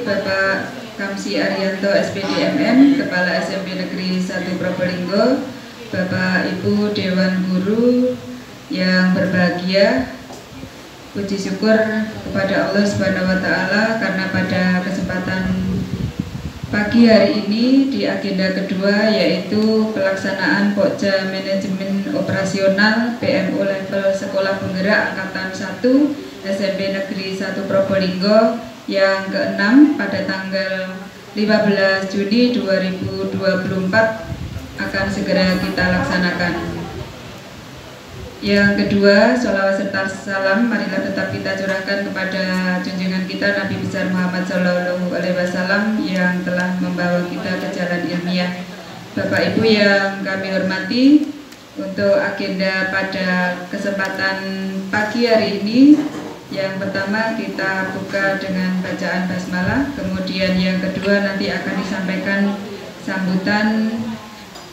hormati Bapak Kamsi Arianto SPDMM, Kepala SMP Negeri 1 Probolinggo, Bapak Ibu Dewan Guru yang berbahagia. Puji syukur kepada Allah Subhanahu wa Ta'ala karena pada kesempatan pagi hari ini di agenda kedua yaitu pelaksanaan Pokja Manajemen Operasional PMO level Sekolah Penggerak Angkatan 1 SMP Negeri 1 Probolinggo yang ke-6 pada tanggal 15 Juni 2024 akan segera kita laksanakan. Yang kedua, sholawat serta salam marilah tetap kita curahkan kepada junjungan kita Nabi besar Muhammad SAW yang telah membawa kita ke jalan ilmiah. Bapak Ibu yang kami hormati, untuk agenda pada kesempatan pagi hari ini, yang pertama kita buka dengan bacaan basmalah, kemudian yang kedua nanti akan disampaikan sambutan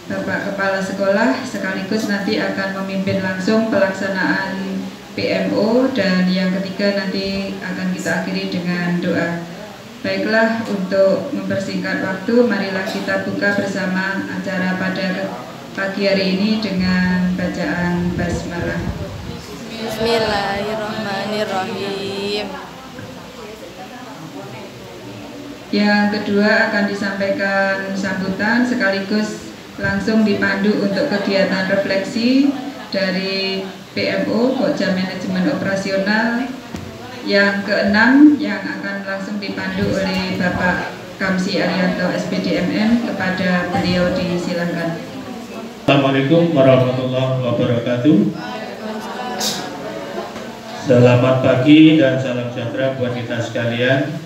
Bapak Kepala Sekolah, sekaligus nanti akan memimpin langsung pelaksanaan PMO, dan yang ketiga nanti akan kita akhiri dengan doa. Baiklah, untuk mempersingkat waktu, marilah kita buka bersama acara pada pagi hari ini dengan bacaan basmalah. Bismillahirrahmanirrahim. Yang kedua akan disampaikan sambutan sekaligus langsung dipandu untuk kegiatan refleksi dari PMO Pokja Manajemen Operasional yang ke-6 yang akan langsung dipandu oleh Bapak Kamsi Arianto SPDMM. Kepada beliau disilakan. Assalamualaikum warahmatullahi wabarakatuh. Selamat pagi dan salam sejahtera buat kita sekalian.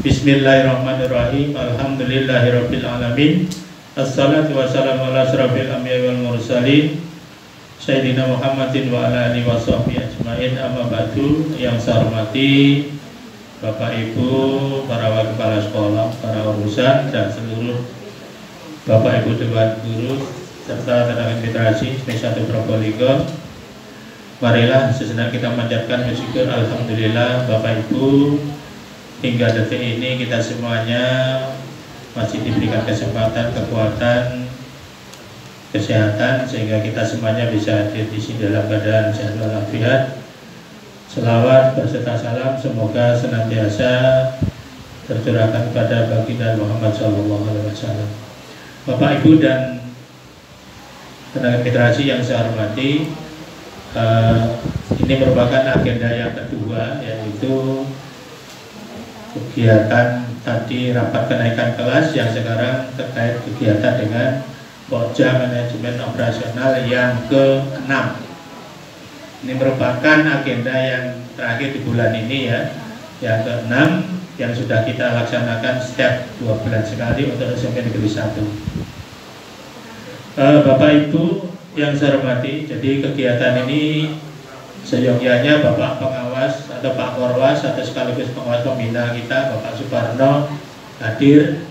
Bismillahirrahmanirrahim. Alhamdulillahirabbil alamin. Assalatu wassalamu ala asrofil anbiya'i wal mursalin Sayyidina Muhammadin wa ala alihi wa sahbihi ajma'in, amma ba'du. Yang saya hormati Bapak Ibu, para wakil kepala sekolah, para urusan, dan seluruh Bapak Ibu Dewan Guru serta tenaga literasi SMP 1 Probolinggo, marilah sejenak kita mengucapkan syukur alhamdulillah Bapak Ibu, hingga detik ini kita semuanya masih diberikan kesempatan, kekuatan, kesehatan, sehingga kita semuanya bisa hadir di sini dalam keadaan sehat walafiat. Selawat berserta salam semoga senantiasa tercurahkan kepada baginda Muhammad SAW. Bapak Ibu dan tenaga literasi yang saya hormati, ini merupakan agenda yang kedua, yaitu kegiatan tadi rapat kenaikan kelas yang sekarang terkait kegiatan dengan Pokja Manajemen Operasional yang ke-6. Ini merupakan agenda yang terakhir di bulan ini ya, yang ke-6 yang sudah kita laksanakan setiap 2 bulan sekali untuk SMP Negeri 1. Bapak Ibu yang saya hormati, jadi kegiatan ini seyogyanya Bapak Pengawas atau Pak Korwas atau sekaligus pengawas pembina kita Bapak Suparno hadir,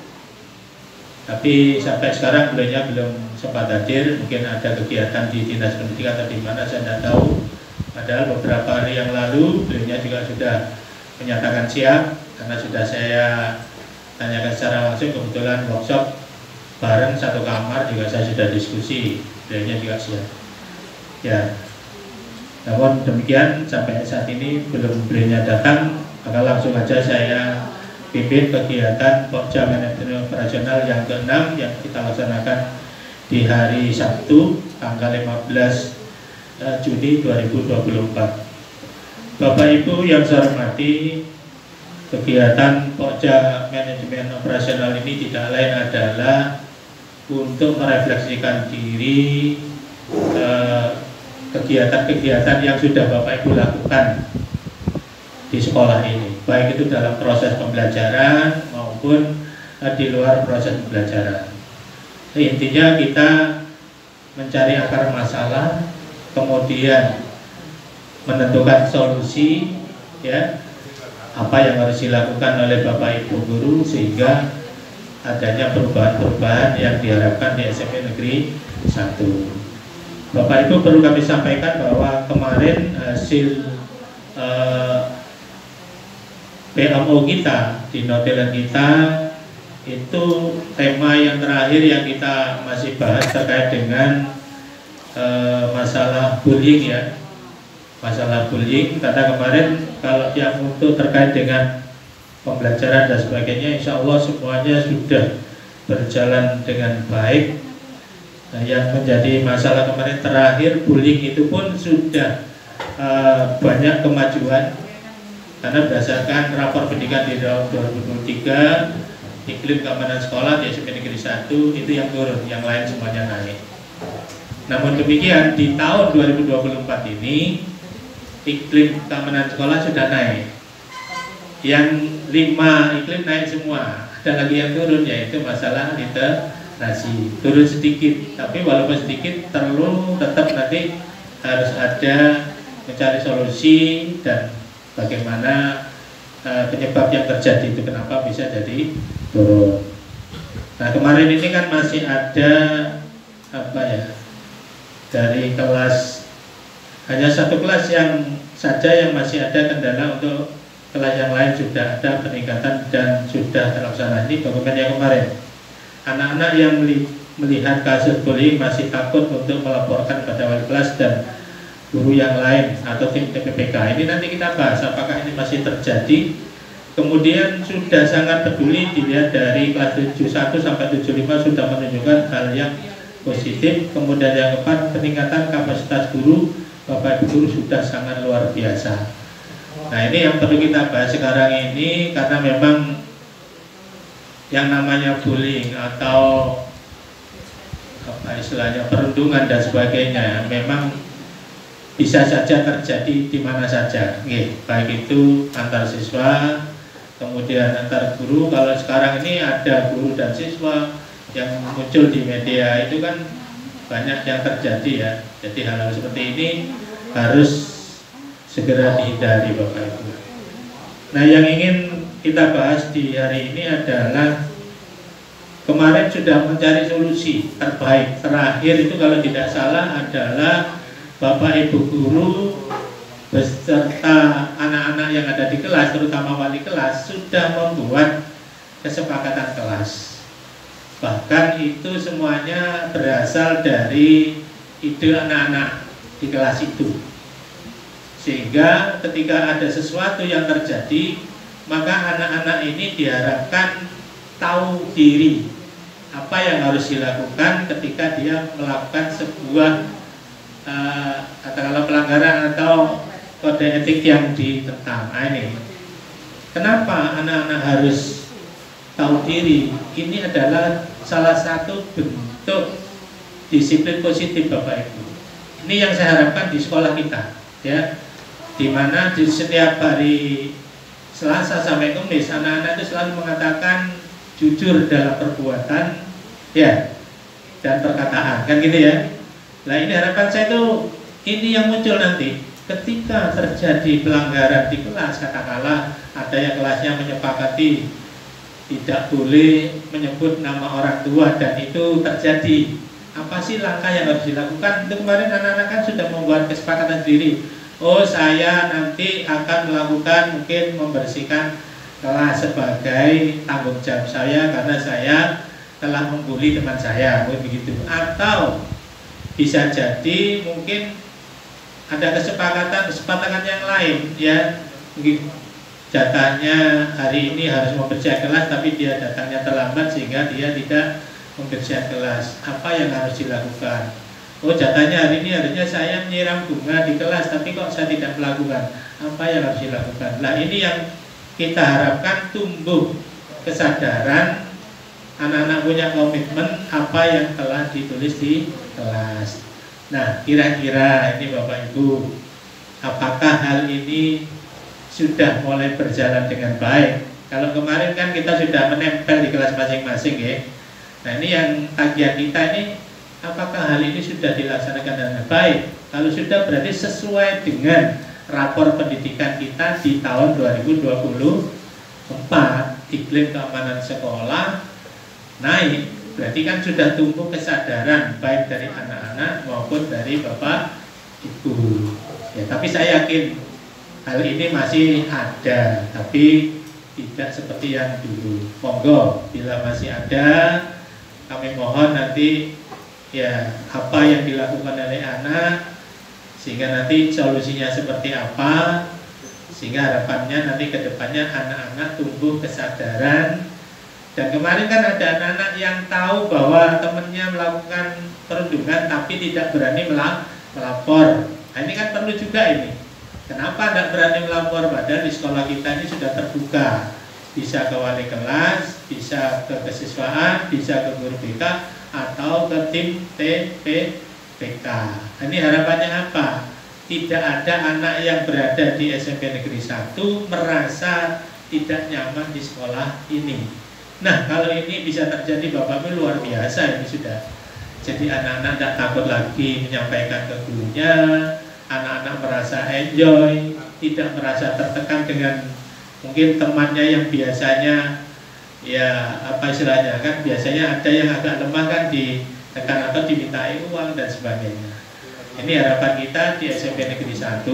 tapi sampai sekarang beliau belum sempat hadir. Mungkin ada kegiatan di dinas pendidikan atau di mana saya tidak tahu. Padahal beberapa hari yang lalu beliau juga sudah menyatakan siap, karena sudah saya tanyakan secara langsung, kebetulan workshop bareng satu kamar juga saya sudah diskusi, beliau juga siap ya. Namun demikian sampai saat ini belum beliau datang, maka langsung aja saya pimpin kegiatan Pokja Manajemen Operasional yang ke-6 yang kita laksanakan di hari Sabtu tanggal 15 Juni 2024. Bapak Ibu yang saya hormati, kegiatan Pokja Manajemen Operasional ini tidak lain adalah untuk merefleksikan diri kegiatan-kegiatan yang sudah Bapak Ibu lakukan di sekolah ini, baik itu dalam proses pembelajaran maupun di luar proses pembelajaran. Intinya kita mencari akar masalah, kemudian menentukan solusi ya, apa yang harus dilakukan oleh Bapak Ibu guru sehingga adanya perubahan-perubahan yang diharapkan di SMP Negeri 1. Bapak Ibu perlu kami sampaikan bahwa kemarin hasil PMO kita, di notelan kita, itu tema yang terakhir yang kita masih bahas terkait dengan masalah bullying ya, masalah bullying. Karena kemarin kalau yang untuk terkait dengan pembelajaran dan sebagainya, insya Allah semuanya sudah berjalan dengan baik. Nah, yang menjadi masalah kemarin terakhir bullying itu pun sudah banyak kemajuan, karena berdasarkan rapor pendidikan di tahun 2023 iklim keamanan sekolah di SMP Negeri 1 itu yang turun, yang lain semuanya naik. Namun demikian di tahun 2024 ini iklim keamanan sekolah sudah naik. Yang 5 iklim naik semua. Ada lagi yang turun, yaitu masalah literasi. Turun sedikit, tapi walaupun sedikit perlu tetap nanti harus ada mencari solusi dan bagaimana penyebab yang terjadi itu kenapa bisa jadi turun. Nah, kemarin ini kan masih ada apa ya, dari kelas hanya satu kelas yang saja yang masih ada kendala, untuk kelas yang lain sudah ada peningkatan dan sudah terlaksana. Ini dokumen yang kemarin. Anak-anak yang melihat kasus bullying masih takut untuk melaporkan pada wali kelas dan guru yang lain atau tim TPPK. Ini nanti kita bahas apakah ini masih terjadi. Kemudian sudah sangat peduli, dilihat dari kelas 71 sampai 75 sudah menunjukkan hal yang positif. Kemudian yang keempat, peningkatan kapasitas guru, Bapak Ibu guru sudah sangat luar biasa. Nah, ini yang perlu kita bahas sekarang ini, karena memang yang namanya bullying atau apa istilahnya perundungan dan sebagainya memang bisa saja terjadi di mana saja, baik itu antar siswa, kemudian antar guru. Kalau sekarang ini ada guru dan siswa yang muncul di media, itu kan banyak yang terjadi ya. Jadi hal-hal seperti ini harus segera dihindari Bapak Ibu. Nah, yang ingin kita bahas di hari ini adalah kemarin sudah mencari solusi terbaik. Terakhir itu kalau tidak salah adalah Bapak Ibu guru beserta anak-anak yang ada di kelas, terutama wali kelas, sudah membuat kesepakatan kelas. Bahkan itu semuanya berasal dari ide anak-anak di kelas itu. Sehingga ketika ada sesuatu yang terjadi, maka anak-anak ini diharapkan tahu diri apa yang harus dilakukan ketika dia melakukan sebuah katakanlah pelanggaran atau kode etik yang ditentang. Ini kenapa anak-anak harus tahu diri? Ini adalah salah satu bentuk disiplin positif Bapak Ibu. Ini yang saya harapkan di sekolah kita, ya, dimana di setiap hari Selasa sampai Kamis anak-anak itu selalu mengatakan jujur dalam perbuatan, ya, dan perkataan, kan gitu ya. Nah, ini harapan saya itu ini yang muncul nanti ketika terjadi pelanggaran di kelas, katakanlah ada yang kelasnya menyepakati tidak boleh menyebut nama orang tua dan itu terjadi, apa sih langkah yang harus dilakukan? Itu kemarin anak-anak kan sudah membuat kesepakatan diri. Oh, saya nanti akan melakukan mungkin membersihkan kelas sebagai tanggung jawab saya karena saya telah membuli teman saya, begitu. Atau bisa jadi mungkin ada kesepakatan yang lain, ya, mungkin jatahnya hari ini harus membersihkan kelas tapi dia datangnya terlambat sehingga dia tidak membersihkan kelas. Apa yang harus dilakukan? Oh, jatahnya hari ini harusnya saya menyiram bunga di kelas tapi kok saya tidak melakukan. Apa yang harus dilakukan? Nah, ini yang kita harapkan tumbuh kesadaran, anak-anak punya komitmen apa yang telah ditulis di kelas. Nah, kira-kira ini Bapak Ibu, apakah hal ini sudah mulai berjalan dengan baik? Kalau kemarin kan kita sudah menempel di kelas masing-masing, ya. Nah, ini yang tagihan kita ini, apakah hal ini sudah dilaksanakan dengan baik? Kalau sudah, berarti sesuai dengan rapor pendidikan kita di tahun 2024, iklim keamanan sekolah naik. Berarti kan sudah tumbuh kesadaran baik dari anak-anak maupun dari Bapak Ibu. Ya, tapi saya yakin hal ini masih ada, tapi tidak seperti yang dulu. Monggo bila masih ada, kami mohon nanti ya apa yang dilakukan oleh anak, sehingga nanti solusinya seperti apa, sehingga harapannya nanti ke depannya anak-anak tumbuh kesadaran. Dan kemarin kan ada anak-anak yang tahu bahwa temannya melakukan perundungan tapi tidak berani melapor. Nah, ini kan perlu juga ini. Kenapa tidak berani melapor? Padahal di sekolah kita ini sudah terbuka. Bisa ke wali kelas, bisa ke kesiswaan, bisa ke guru BK, atau ke tim TPPK. Ini harapannya apa? Tidak ada anak yang berada di SMP Negeri 1 merasa tidak nyaman di sekolah ini. Nah, kalau ini bisa terjadi, Bapak Ibu, luar biasa ini sudah. Jadi anak-anak tidak takut lagi menyampaikan ke gurunya, anak-anak merasa enjoy, tidak merasa tertekan dengan mungkin temannya yang biasanya ya apa istilahnya kan, biasanya ada yang agak lemah kan ditekan atau dimintai uang dan sebagainya. Ini harapan kita di SMP Negeri 1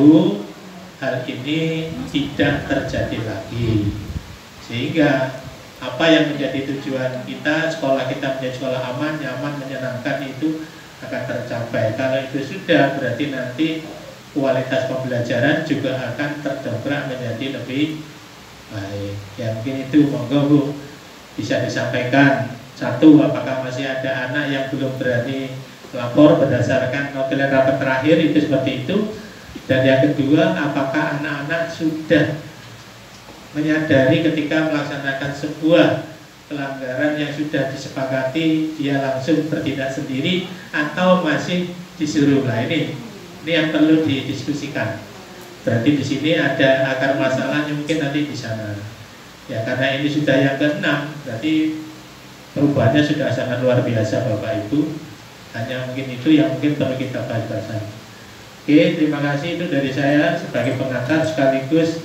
hal ini tidak terjadi lagi, sehingga apa yang menjadi tujuan kita, sekolah kita menjadi sekolah aman, nyaman, menyenangkan itu akan tercapai. Kalau itu sudah, berarti nanti kualitas pembelajaran juga akan terdongkrak menjadi lebih baik. Ya mungkin itu, monggo Bu bisa disampaikan. Satu, apakah masih ada anak yang belum berani lapor berdasarkan notulen rapat terakhir, itu seperti itu. Dan yang kedua, apakah anak-anak sudah menyadari ketika melaksanakan sebuah pelanggaran yang sudah disepakati dia langsung bertindak sendiri atau masih disuruh. Nah, ini yang perlu didiskusikan. Berarti di sini ada akar masalahnya mungkin nanti di sana. Ya, karena ini sudah yang ke-6, berarti perubahannya sudah sangat luar biasa Bapak Ibu. Hanya mungkin itu yang mungkin perlu kita bahas-bahas. Oke, terima kasih itu dari saya sebagai pengantar sekaligus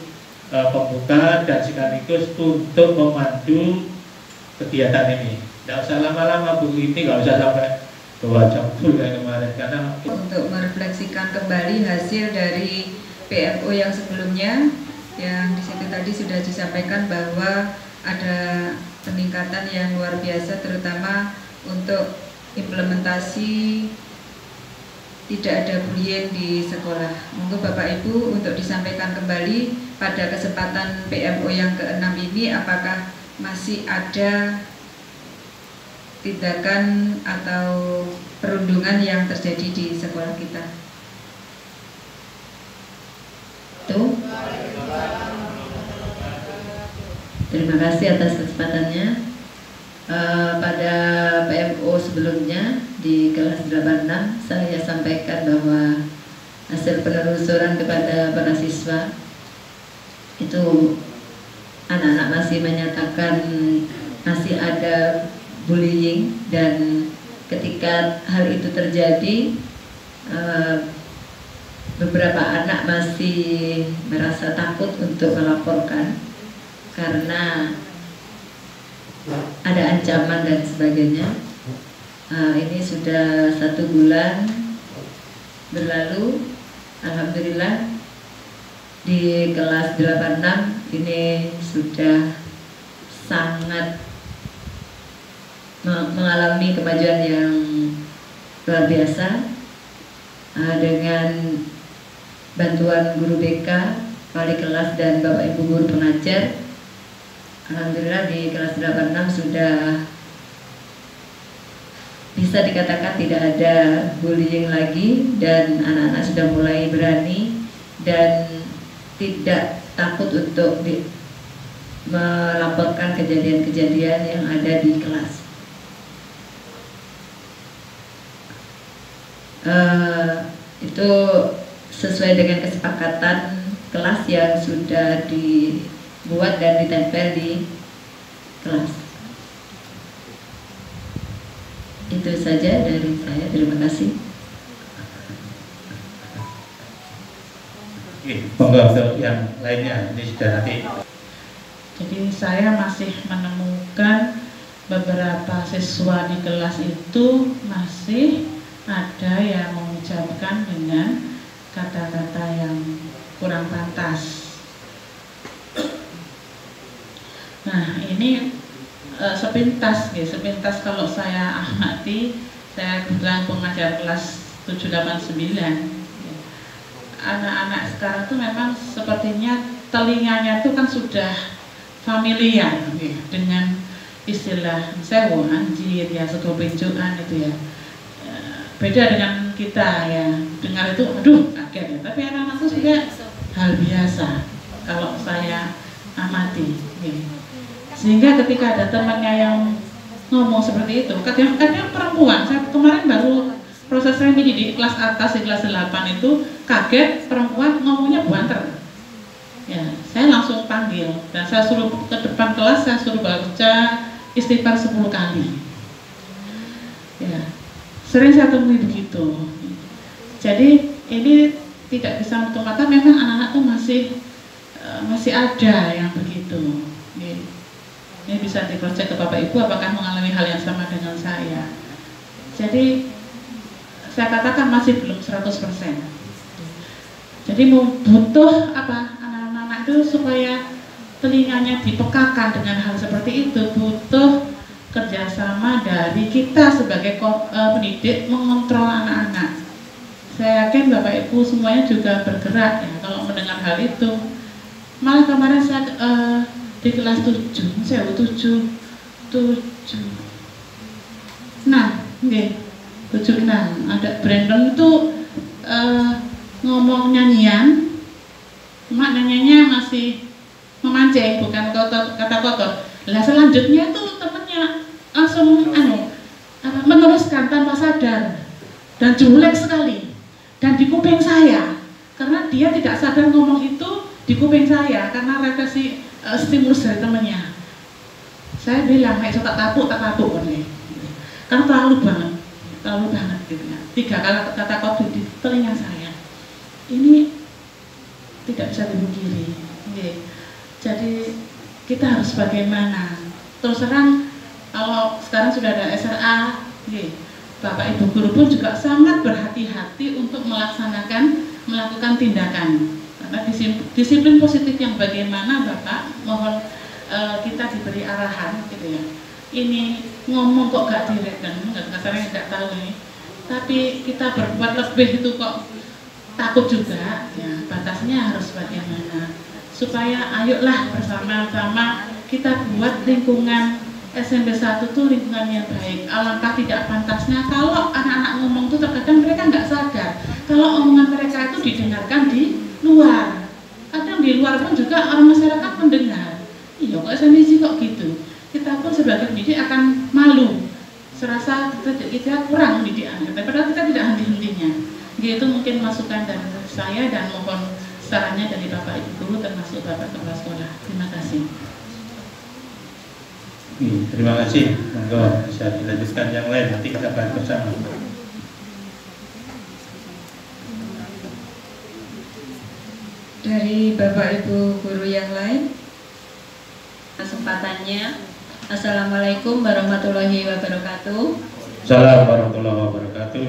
pembuka dan sekaligus untuk memandu kegiatan ini. Tidak usah lama-lama Bu, ini nggak usah sampai 2 jam full kayak kemarin, karena untuk merefleksikan kembali hasil dari PMO yang sebelumnya, yang di situ tadi sudah disampaikan bahwa ada peningkatan yang luar biasa, terutama untuk implementasi tidak ada bullying di sekolah. Monggo Bapak Ibu untuk disampaikan kembali pada kesempatan PMO yang ke-6 ini, apakah masih ada tindakan atau perundungan yang terjadi di sekolah kita. Tuh. Terima kasih atas kesempatannya. Pada PMO sebelumnya di kelas 86 saya sampaikan bahwa hasil penelusuran kepada para siswa itu anak-anak masih menyatakan masih ada bullying, dan ketika hal itu terjadi beberapa anak masih merasa takut untuk melaporkan karena ada ancaman dan sebagainya. Ini sudah 1 bulan berlalu, alhamdulillah di kelas 86 ini sudah sangat mengalami kemajuan yang luar biasa dengan bantuan guru BK, wali kelas dan Bapak Ibu guru pengajar. Alhamdulillah di kelas 86 sudah bisa dikatakan tidak ada bullying lagi, dan anak-anak sudah mulai berani dan tidak takut untuk melaporkan kejadian-kejadian yang ada di kelas. Itu sesuai dengan kesepakatan kelas yang sudah dibuat dan ditempel di kelas. Itu saja dari saya, terima kasih. Monggo untuk yang lainnya, ini sudah nanti. Jadi saya masih menemukan beberapa siswa di kelas itu masih ada yang mengucapkan dengan kata-kata yang kurang pantas. Nah ini sepintas kalau saya amati, saya kebetulan pengajar kelas 789. Anak-anak sekarang tuh memang sepertinya telinganya tuh kan sudah familiar dengan istilah sewu, anjir, ya sego penjuan itu ya. Beda dengan kita ya, dengar itu aduh kaget ya. Tapi anak-anak itu juga hal biasa kalau saya amati. Sehingga ketika ada temannya yang ngomong seperti itu, kadang-kadang perempuan, saya kemarin baru proses training di kelas atas, di kelas 8 itu kaget perempuan ngomongnya banter. Ya, saya langsung panggil dan saya suruh ke depan kelas, saya suruh baca istighfar 10 kali. Ya, sering saya temui begitu. Jadi ini tidak bisa menutup mata, memang anak-anak itu masih ada yang begitu. Ini bisa di-cross-check ke Bapak Ibu apakah mengalami hal yang sama dengan saya. Jadi saya katakan masih belum 100%. Jadi butuh apa anak-anak itu supaya telinganya dipekakan dengan hal seperti itu, butuh kerjasama dari kita sebagai pendidik mengontrol anak-anak. Saya yakin Bapak Ibu semuanya juga bergerak ya kalau mendengar hal itu. Malah kemarin saya di kelas 7, saya 7. Nah, nggih. 76. Ada Brandon itu ngomong nyanyian, cuma nyanyiannya masih memancing, bukan kata kotor. Lah selanjutnya itu temennya langsung meneruskan tanpa sadar dan jelek sekali dan di kuping saya, karena dia tidak sadar ngomong itu di kuping saya karena refleksi stimulus dari temennya. Saya bilang, kayak tak kapuk nih, karena terlalu banget gitu ya. 3 kali kata kotor di telinga saya. Ini tidak bisa dipungkiri. Jadi kita harus bagaimana? Terus terang kalau sekarang sudah ada SRA, Bapak Ibu guru pun juga sangat berhati-hati untuk melakukan tindakan. Karena disiplin positif yang bagaimana Bapak mohon kita diberi arahan gitu ya. Ini ngomong kok gak direct dan kasarnya nggak tahu nih. Tapi kita berbuat lebih itu kok takut juga. Ya batasnya harus bagaimana? Supaya ayolah bersama-sama kita buat lingkungan SMP 1 itu lingkungan yang baik. Alangkah tidak pantasnya kalau anak-anak ngomong itu terkadang mereka nggak sadar kalau omongan mereka itu didengarkan di luar. Kadang di luar pun juga orang masyarakat mendengar. Iya kok SMP kok gitu. Kita pun sebagai pendidik akan malu, serasa kita kurang mendidik anak, padahal kita tidak henti-hentinya. Itu mungkin masukan dari saya dan mohon sarannya dari Bapak Ibu guru termasuk Bapak Kepala Sekolah. Terima kasih. Terima kasih. Monggo bisa dilanjutkan yang lain, nanti kita bahas bersama. Dari Bapak Ibu guru yang lain, kesempatannya. Assalamualaikum warahmatullahi wabarakatuh. Assalamualaikum warahmatullahi wabarakatuh.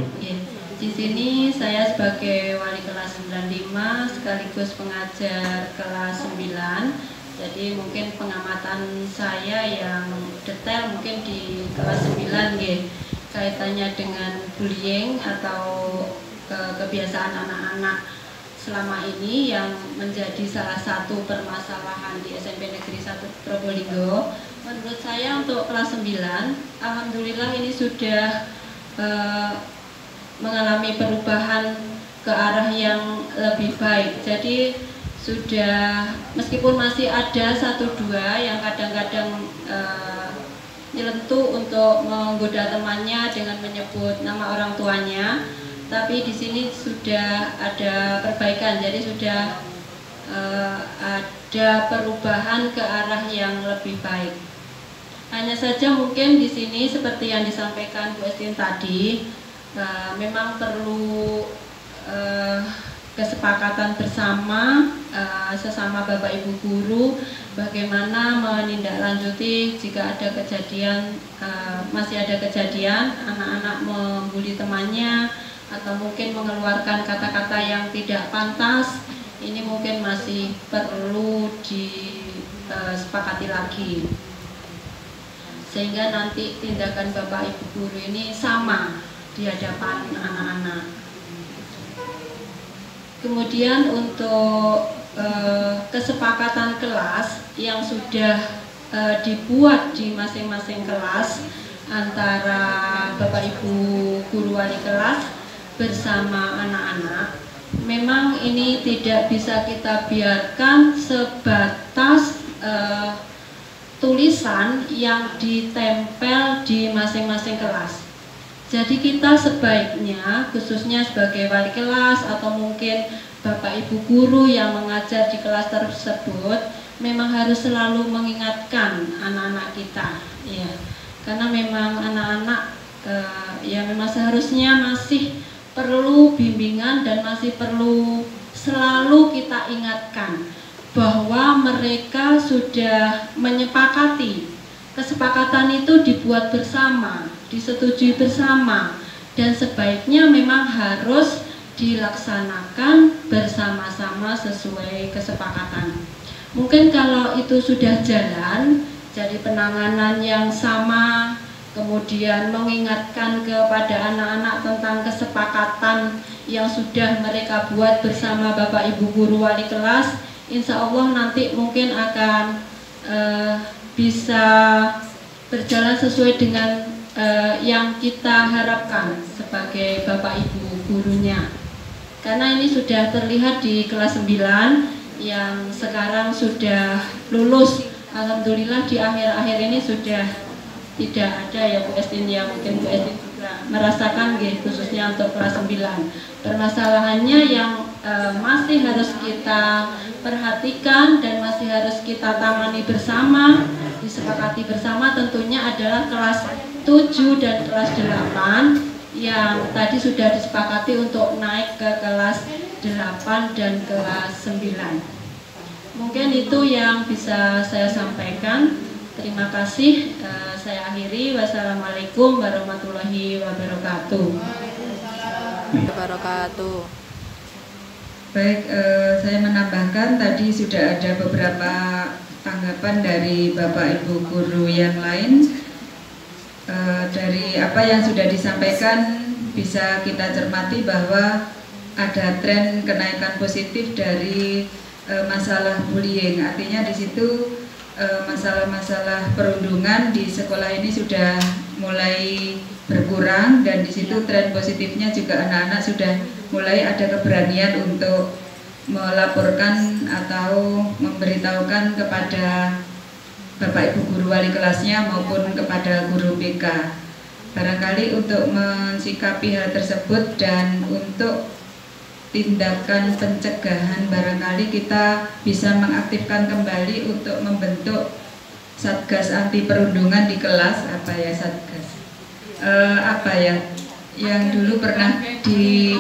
Di sini saya sebagai wali kelas 95 sekaligus pengajar kelas 9. Jadi mungkin pengamatan saya yang detail mungkin di kelas 9 kaitannya dengan bullying atau kebiasaan anak-anak selama ini yang menjadi salah satu permasalahan di SMP Negeri 1 Probolinggo. Menurut saya untuk kelas 9, alhamdulillah ini sudah mengalami perubahan ke arah yang lebih baik. Jadi sudah, meskipun masih ada 1-2 yang kadang-kadang nyelentuh untuk menggoda temannya dengan menyebut nama orang tuanya, tapi di sini sudah ada perbaikan. Jadi sudah ada perubahan ke arah yang lebih baik. Hanya saja mungkin di sini seperti yang disampaikan Bu Estin tadi, memang perlu kesepakatan bersama sesama Bapak Ibu guru bagaimana menindaklanjuti jika ada kejadian, masih ada kejadian anak-anak membuli temannya atau mungkin mengeluarkan kata-kata yang tidak pantas. Ini mungkin masih perlu sepakati lagi, sehingga nanti tindakan Bapak Ibu guru ini sama di hadapan anak-anak. Kemudian untuk kesepakatan kelas yang sudah dibuat di masing-masing kelas antara Bapak Ibu guru wali kelas bersama anak-anak, memang ini tidak bisa kita biarkan sebatas tulisan yang ditempel di masing-masing kelas. Jadi kita sebaiknya, khususnya sebagai wali kelas atau mungkin Bapak Ibu guru yang mengajar di kelas tersebut, memang harus selalu mengingatkan anak-anak kita, ya, karena memang anak-anak ya memang seharusnya masih perlu bimbingan dan masih perlu selalu kita ingatkan bahwa mereka sudah menyepakati. Kesepakatan itu dibuat bersama, disetujui bersama, dan sebaiknya memang harus dilaksanakan bersama-sama sesuai kesepakatan. Mungkin kalau itu sudah jalan, jadi penanganan yang sama, kemudian mengingatkan kepada anak-anak tentang kesepakatan yang sudah mereka buat bersama Bapak Ibu guru wali kelas, insya Allah nanti mungkin akan bisa berjalan sesuai dengan yang kita harapkan sebagai Bapak Ibu gurunya. Karena ini sudah terlihat di kelas 9 yang sekarang sudah lulus. Alhamdulillah di akhir-akhir ini sudah tidak ada ya Bu Estin, yang mungkin Bu Estin juga merasakan khususnya untuk kelas 9. Permasalahannya yang masih harus kita perhatikan dan masih harus kita tangani bersama, disepakati bersama tentunya adalah kelas 7 dan kelas 8 yang tadi sudah disepakati untuk naik ke kelas 8 dan kelas 9. Mungkin itu yang bisa saya sampaikan. Terima kasih. Saya akhiri. Wassalamualaikum warahmatullahi wabarakatuh. Baik, saya menambahkan tadi sudah ada beberapa tanggapan dari Bapak Ibu guru yang lain. Dari apa yang sudah disampaikan bisa kita cermati bahwa ada tren kenaikan positif dari masalah bullying. Artinya di situ masalah-masalah perundungan di sekolah ini sudah mulai berkurang, dan di situ tren positifnya juga anak-anak sudah mulai ada keberanian untuk melaporkan atau memberitahukan kepada Bapak Ibu guru wali kelasnya maupun kepada guru BK. Barangkali untuk mensikapi hal tersebut dan untuk tindakan pencegahan, barangkali kita bisa mengaktifkan kembali untuk membentuk Satgas Anti Perundungan di kelas. Apa ya Satgas? Yang dulu pernah di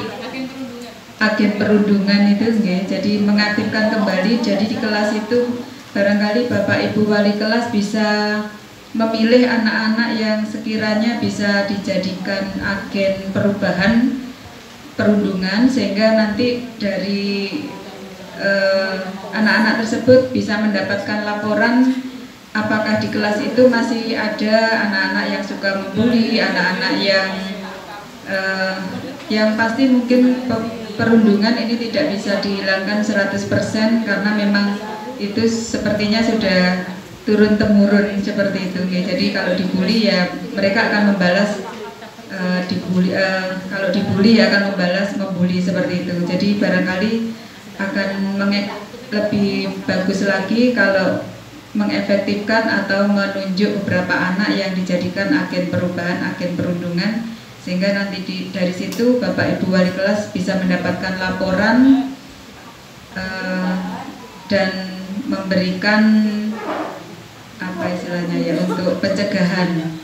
agen perundungan itu, jadi mengaktifkan kembali. Jadi di kelas itu barangkali Bapak Ibu wali kelas bisa memilih anak-anak yang sekiranya bisa dijadikan agen perubahan perundungan, sehingga nanti dari anak-anak tersebut bisa mendapatkan laporan apakah di kelas itu masih ada anak-anak yang suka membuli, anak-anak yang pasti mungkin perundungan ini tidak bisa dihilangkan 100% karena memang itu sepertinya sudah turun-temurun seperti itu. Jadi kalau dibully ya mereka akan membalas kalau dibully akan membalas membuli seperti itu. Jadi barangkali akan lebih bagus lagi kalau mengefektifkan atau menunjuk beberapa anak yang dijadikan agen perubahan, agen perundungan, sehingga nanti dari situ Bapak Ibu wali kelas bisa mendapatkan laporan dan memberikan apa istilahnya ya untuk pencegahan.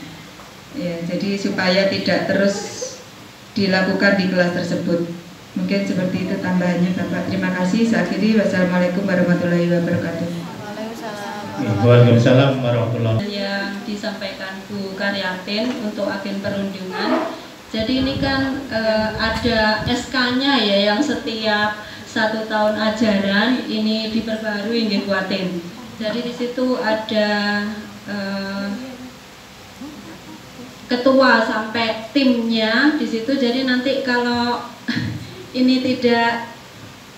Ya, jadi supaya tidak terus dilakukan di kelas tersebut. Mungkin seperti itu tambahannya Bapak. Terima kasih. Saya akhiri. Wassalamualaikum warahmatullahi wabarakatuh. Waalaikumsalam warahmatullahi wabarakatuh. Yang disampaikan Bu Karyatin untuk agen perundungan. Jadi ini kan ada SK-nya ya yang setiap 1 tahun ajaran ini diperbarui nggih Bu Atin. Jadi di situ ada ketua sampai timnya di situ. Jadi nanti kalau ini tidak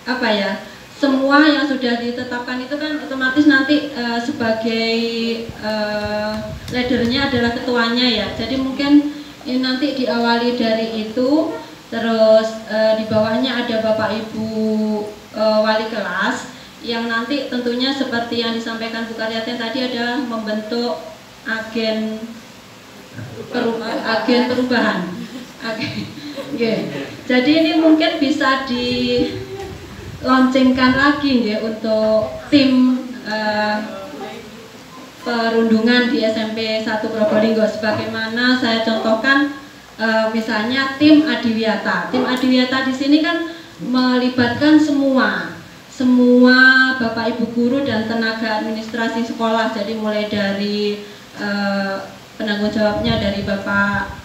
apa ya, semua yang sudah ditetapkan itu kan otomatis nanti sebagai leadernya adalah ketuanya ya. Jadi mungkin ini nanti diawali dari itu, terus di bawahnya ada Bapak Ibu wali kelas yang nanti tentunya seperti yang disampaikan Bu Karyatin tadi adalah membentuk agen perubahan. Jadi ini mungkin bisa dilaunchingkan lagi ya untuk tim perundungan di SMP 1 Probolinggo, sebagaimana saya contohkan misalnya tim Adiwiyata. Tim Adiwiyata di sini kan melibatkan semua Bapak Ibu guru dan tenaga administrasi sekolah. Jadi mulai dari penanggung jawabnya dari Bapak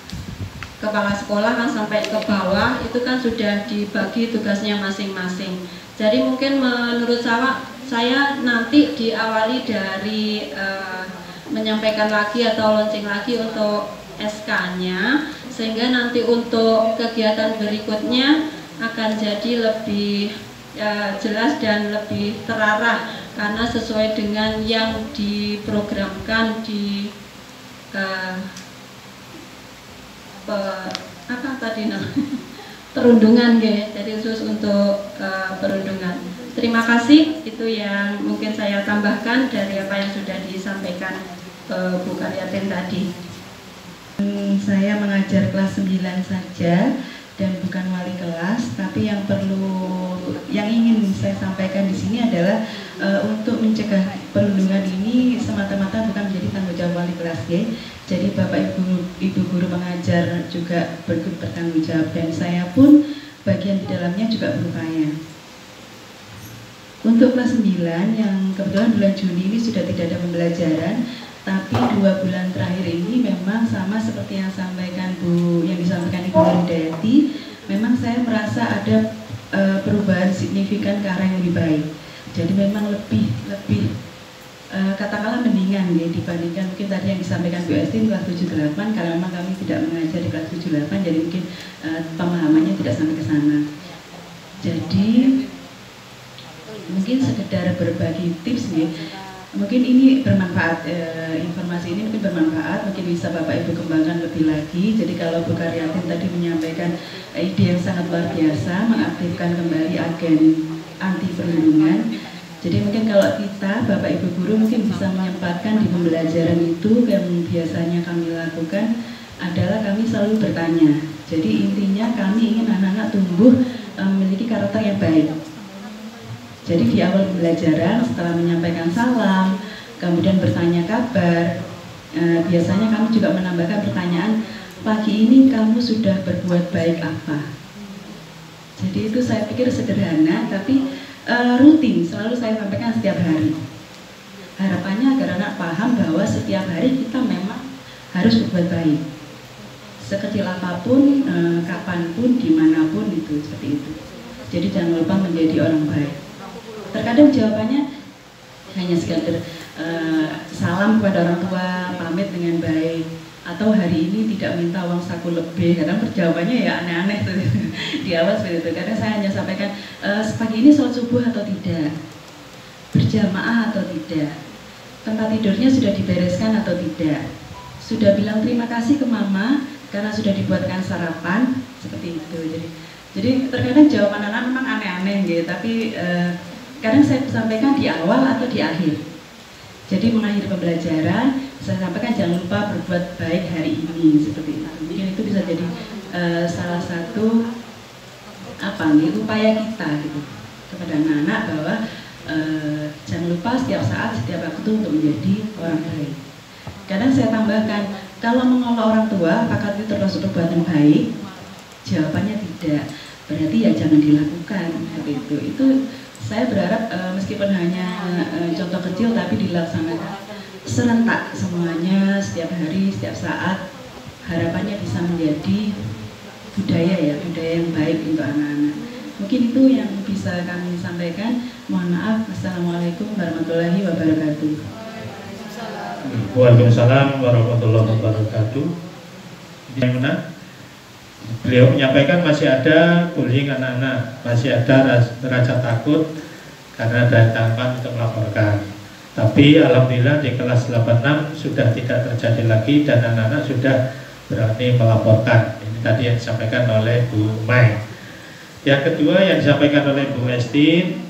Kepala Sekolah kan sampai ke bawah itu kan sudah dibagi tugasnya masing-masing. Jadi mungkin menurut saya nanti diawali dari menyampaikan lagi atau launching lagi untuk SK-nya, sehingga nanti untuk kegiatan berikutnya akan jadi lebih jelas dan lebih terarah karena sesuai dengan yang diprogramkan di perundungan ya. Jadi khusus untuk perundungan. Terima kasih, itu yang mungkin saya tambahkan dari apa yang sudah disampaikan Bu Karyatin tadi. Saya mengajar kelas 9 saja dan bukan wali kelas, tapi yang ingin saya sampaikan di sini adalah untuk mencegah perundungan ini semata-mata bukan menjadi tanggung jawab wali kelas ya. Jadi Bapak Ibu guru mengajar juga bertanggung jawab, dan saya pun bagian di dalamnya juga berupaya. Untuk kelas 9 yang kebetulan bulan Juni ini sudah tidak ada pembelajaran, tapi 2 bulan terakhir ini memang sama seperti yang disampaikan Ibu Hidayati, memang saya merasa ada perubahan signifikan ke arah yang lebih baik. Jadi memang lebih katakanlah mendingan ya dibandingkan mungkin tadi yang disampaikan Bu Estin kelas 78, karena memang kami tidak mengajar di kelas 78, jadi mungkin pemahamannya tidak sampai ke sana. Jadi mungkin sekedar berbagi tips nih, mungkin ini bermanfaat, informasi ini mungkin bermanfaat, mungkin bisa Bapak Ibu kembangkan lebih lagi. Jadi kalau Bu Karyatin tadi menyampaikan ide yang sangat luar biasa, mengaktifkan kembali agen anti perundungan. Jadi mungkin kalau kita Bapak Ibu guru mungkin bisa menyempatkan di pembelajaran itu, yang biasanya kami lakukan adalah kami selalu bertanya. Jadi intinya kami ingin anak-anak tumbuh memiliki karakter yang baik. Jadi di awal pembelajaran setelah menyampaikan salam, kemudian bertanya kabar, biasanya kami juga menambahkan pertanyaan, pagi ini kamu sudah berbuat baik apa? Jadi itu saya pikir sederhana, tapi rutin, selalu saya sampaikan setiap hari. Harapannya agar anak paham bahwa setiap hari kita memang harus berbuat baik. Sekecil apapun, kapanpun, dimanapun itu, seperti itu. Jadi jangan lupa menjadi orang baik. Terkadang jawabannya hanya sekadar salam kepada orang tua, pamit dengan baik, atau hari ini tidak minta uang saku lebih. Kadang perjawabannya ya aneh-aneh tuh di awal seperti itu. Kadang saya hanya sampaikan pagi ini sholat subuh atau tidak, berjamaah atau tidak, tempat tidurnya sudah dibereskan atau tidak, sudah bilang terima kasih ke mama karena sudah dibuatkan sarapan, seperti itu. Jadi terkadang jawaban anak memang aneh-aneh gitu, tapi kadang saya sampaikan di awal atau di akhir. Jadi mengakhiri pembelajaran, saya sampaikan jangan lupa berbuat baik hari ini, seperti itu. Mungkin itu bisa jadi salah satu upaya kita gitu kepada anak-anak bahwa jangan lupa setiap saat, setiap waktu untuk menjadi orang baik. Kadang saya tambahkan, kalau mengolah orang tua, apakah itu termasuk perbuatan baik? Jawabannya tidak. Berarti ya jangan dilakukan, seperti itu. Itu saya berharap meskipun hanya contoh kecil tapi dilaksanakan serentak semuanya setiap hari, setiap saat. Harapannya bisa menjadi budaya yang baik untuk anak-anak. Mungkin itu yang bisa kami sampaikan. Mohon maaf. Assalamualaikum warahmatullahi wabarakatuh. Waalaikumsalam warahmatullahi wabarakatuh. Yang mana? Beliau menyampaikan masih ada bullying anak-anak, masih ada rasa takut karena ada tahapan untuk melaporkan. Tapi alhamdulillah di kelas 86 sudah tidak terjadi lagi dan anak-anak sudah berani melaporkan. Ini tadi yang disampaikan oleh Bu Mai. Yang kedua yang disampaikan oleh Bu Esti,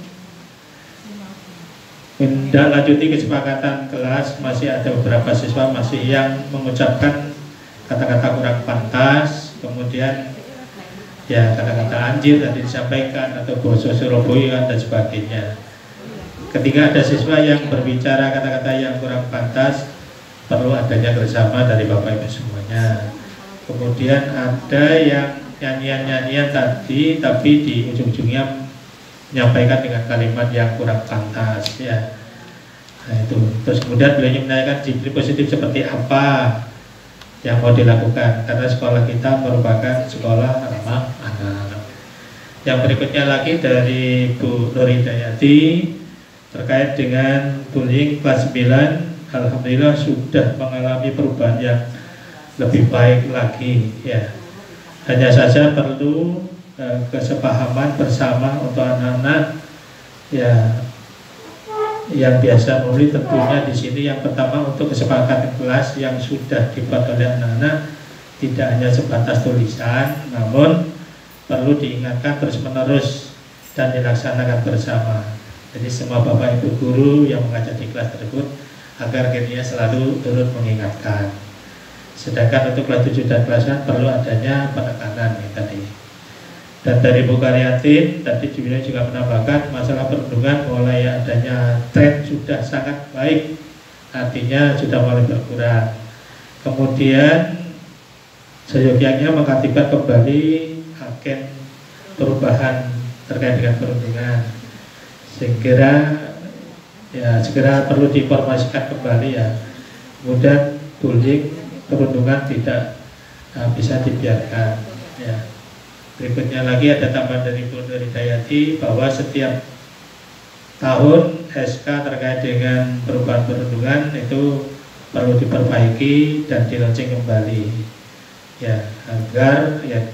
menindaklanjuti kesepakatan kelas, masih ada beberapa siswa masih yang mengucapkan kata-kata kurang pantas, kemudian ya kata-kata anjir tadi disampaikan atau boso Surabaya dan sebagainya. Ketika ada siswa yang berbicara kata-kata yang kurang pantas, perlu adanya kerjasama dari Bapak Ibu semuanya. Kemudian ada yang nyanyian-nyanyian tadi, tapi di ujung-ujungnya menyampaikan dengan kalimat yang kurang pantas, ya. Nah itu. Terus kemudian beliau menanyakan disiplin positif seperti apa yang mau dilakukan, karena sekolah kita merupakan sekolah ramah anak. Yang berikutnya lagi dari Bu Nur Hidayati terkait dengan bullying kelas 9, alhamdulillah sudah mengalami perubahan yang lebih baik lagi, ya. Hanya saja perlu kesepahaman bersama untuk anak-anak ya yang biasa membeli. Tentunya di sini yang pertama untuk kesepakatan kelas yang sudah dibuat oleh anak-anak tidak hanya sebatas tulisan, namun perlu diingatkan terus-menerus dan dilaksanakan bersama. Jadi semua Bapak Ibu guru yang mengajar di kelas tersebut agar kiranya selalu turut mengingatkan. Sedangkan untuk kelas 7 dan kelas 6 perlu adanya penekanan ya, tadi. Dan dari Bu Karyatin tadi juga menambahkan masalah perundungan mulai adanya tren sudah sangat baik, artinya sudah mulai berkurang. Kemudian seyogyanya mengaktifkan kembali agen perubahan terkait dengan perundungan, segera perlu diinformasikan kembali ya. Kemudian bullying perundungan tidak bisa dibiarkan ya. Berikutnya lagi ada tambahan dari Bu Nur Hidayati bahwa setiap tahun SK terkait dengan perubahan perundungan itu perlu diperbaiki dan dilaunching kembali ya, agar ya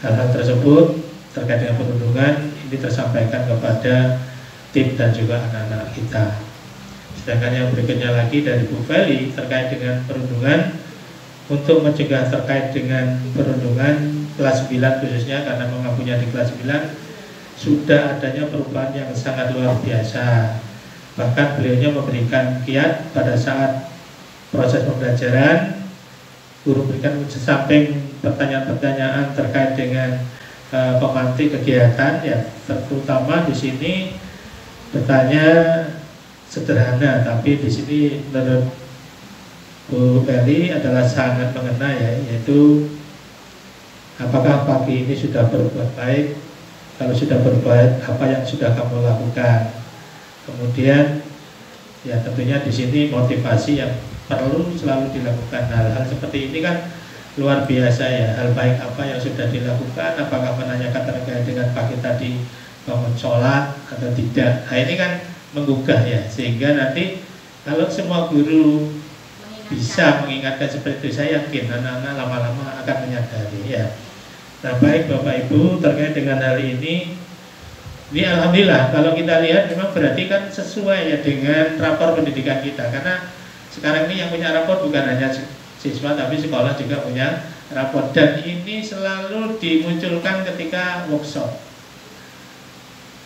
hal-hal tersebut terkait dengan perundungan ini tersampaikan kepada tim dan juga anak-anak kita. Sedangkan yang berikutnya lagi dari Bu Feli terkait dengan perundungan, untuk mencegah terkait dengan perundungan kelas 9 khususnya, karena mengakunya di kelas 9 sudah adanya perubahan yang sangat luar biasa. Bahkan beliaunya memberikan kiat pada saat proses pembelajaran, guru berikan samping pertanyaan-pertanyaan terkait dengan pemantik kegiatan ya, terutama di sini bertanya sederhana, tapi di sini menurut Bu Feli adalah sangat mengena ya, yaitu apakah pagi ini sudah berbuat baik? Kalau sudah berbuat, apa yang sudah kamu lakukan? Kemudian ya tentunya di sini motivasi yang perlu selalu dilakukan. Hal-hal seperti ini kan luar biasa ya. Hal baik apa yang sudah dilakukan? Apakah menanyakan terkait dengan pagi tadi bangun sholat atau tidak? Nah ini kan menggugah ya, sehingga nanti kalau semua guru bisa mengingatkan seperti itu, saya yakin anak-anak lama-lama akan menyadari ya. Nah baik Bapak Ibu, terkait dengan hal ini alhamdulillah kalau kita lihat memang berarti kan sesuai ya dengan rapor pendidikan kita, karena sekarang ini yang punya rapor bukan hanya siswa tapi sekolah juga punya rapor, dan ini selalu dimunculkan ketika workshop.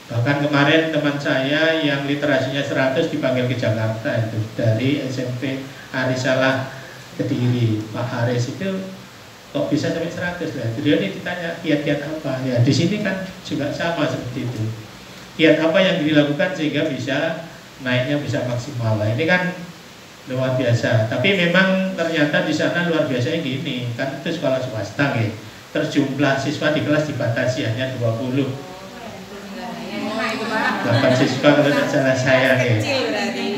Bahkan kemarin teman saya yang literasinya 100 dipanggil ke Jakarta itu dari SMP Arisalah Kediri, Pak Haris itu kok bisa sampai 100 lah. Beliau ini ditanya kiat-kiat apa ya, di sini kan juga sama seperti itu. Kiat apa yang dilakukan sehingga bisa naiknya bisa maksimal. Nah, ini kan luar biasa. Tapi memang ternyata di sana luar biasanya gini, kan itu sekolah swasta ya. Terus jumlah siswa di kelas dibatasi hanya 20. 8 siswa kalau tidak salah saya ya.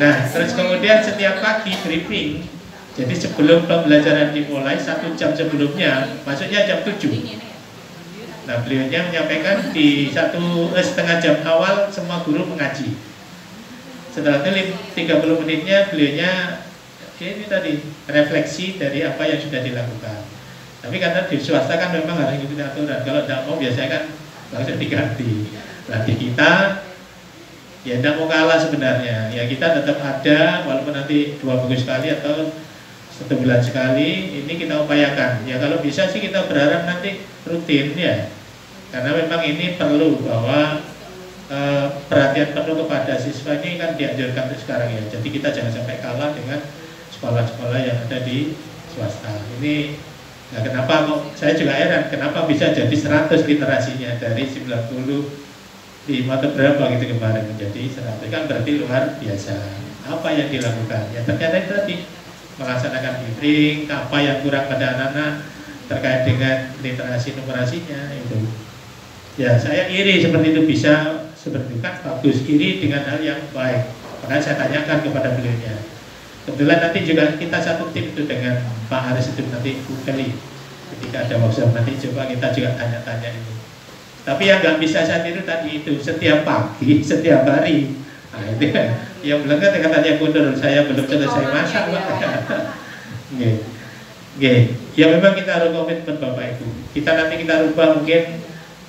Nah, terus kemudian setiap pagi briefing. Jadi sebelum pembelajaran dimulai 1 jam sebelumnya, maksudnya jam 7. Nah, beliaunya menyampaikan di 1,5 jam awal semua guru mengaji. Setelah itu 30 menitnya beliaunya ini tadi refleksi dari apa yang sudah dilakukan. Tapi karena di swasta kan memang harus ikuti aturan. Kalau tidak mau biasanya kan langsung diganti. Nanti kita ya tidak mau kalah sebenarnya. Ya kita tetap ada walaupun nanti 2 minggu sekali atau 1 bulan sekali. Ini kita upayakan. Ya kalau bisa sih kita berharap nanti rutin ya. Karena memang ini perlu bahwa perhatian penuh kepada siswa ini kan dianjurkan sekarang ya. Jadi kita jangan sampai kalah dengan sekolah-sekolah yang ada di swasta. Ini nah kenapa kok saya juga heran kenapa bisa jadi 100 literasinya dari 90 di mata berapa gitu kemarin menjadi 100 kan berarti luar biasa. Apa yang dilakukan? Ya ternyata itu tadi melaksanakan briefing, apa yang kurang pada anak-anak terkait dengan literasi numerasinya itu. Ya saya iri seperti itu bisa seperti itu kan bagus, iri dengan hal yang baik. Makanya saya tanyakan kepada beliaunya. Kebetulan nanti juga kita satu tim itu dengan Pak Haris itu nanti kali ketika ada workshop nanti coba kita juga tanya-tanya ini. Tapi yang nggak bisa saya tiru tadi itu setiap pagi, setiap hari. Nah itu kan yang belum kan katanya mundur, saya belum selesai masak Pak. Ya memang kita harus komitmen Bapak Ibu. Nanti kita rubah mungkin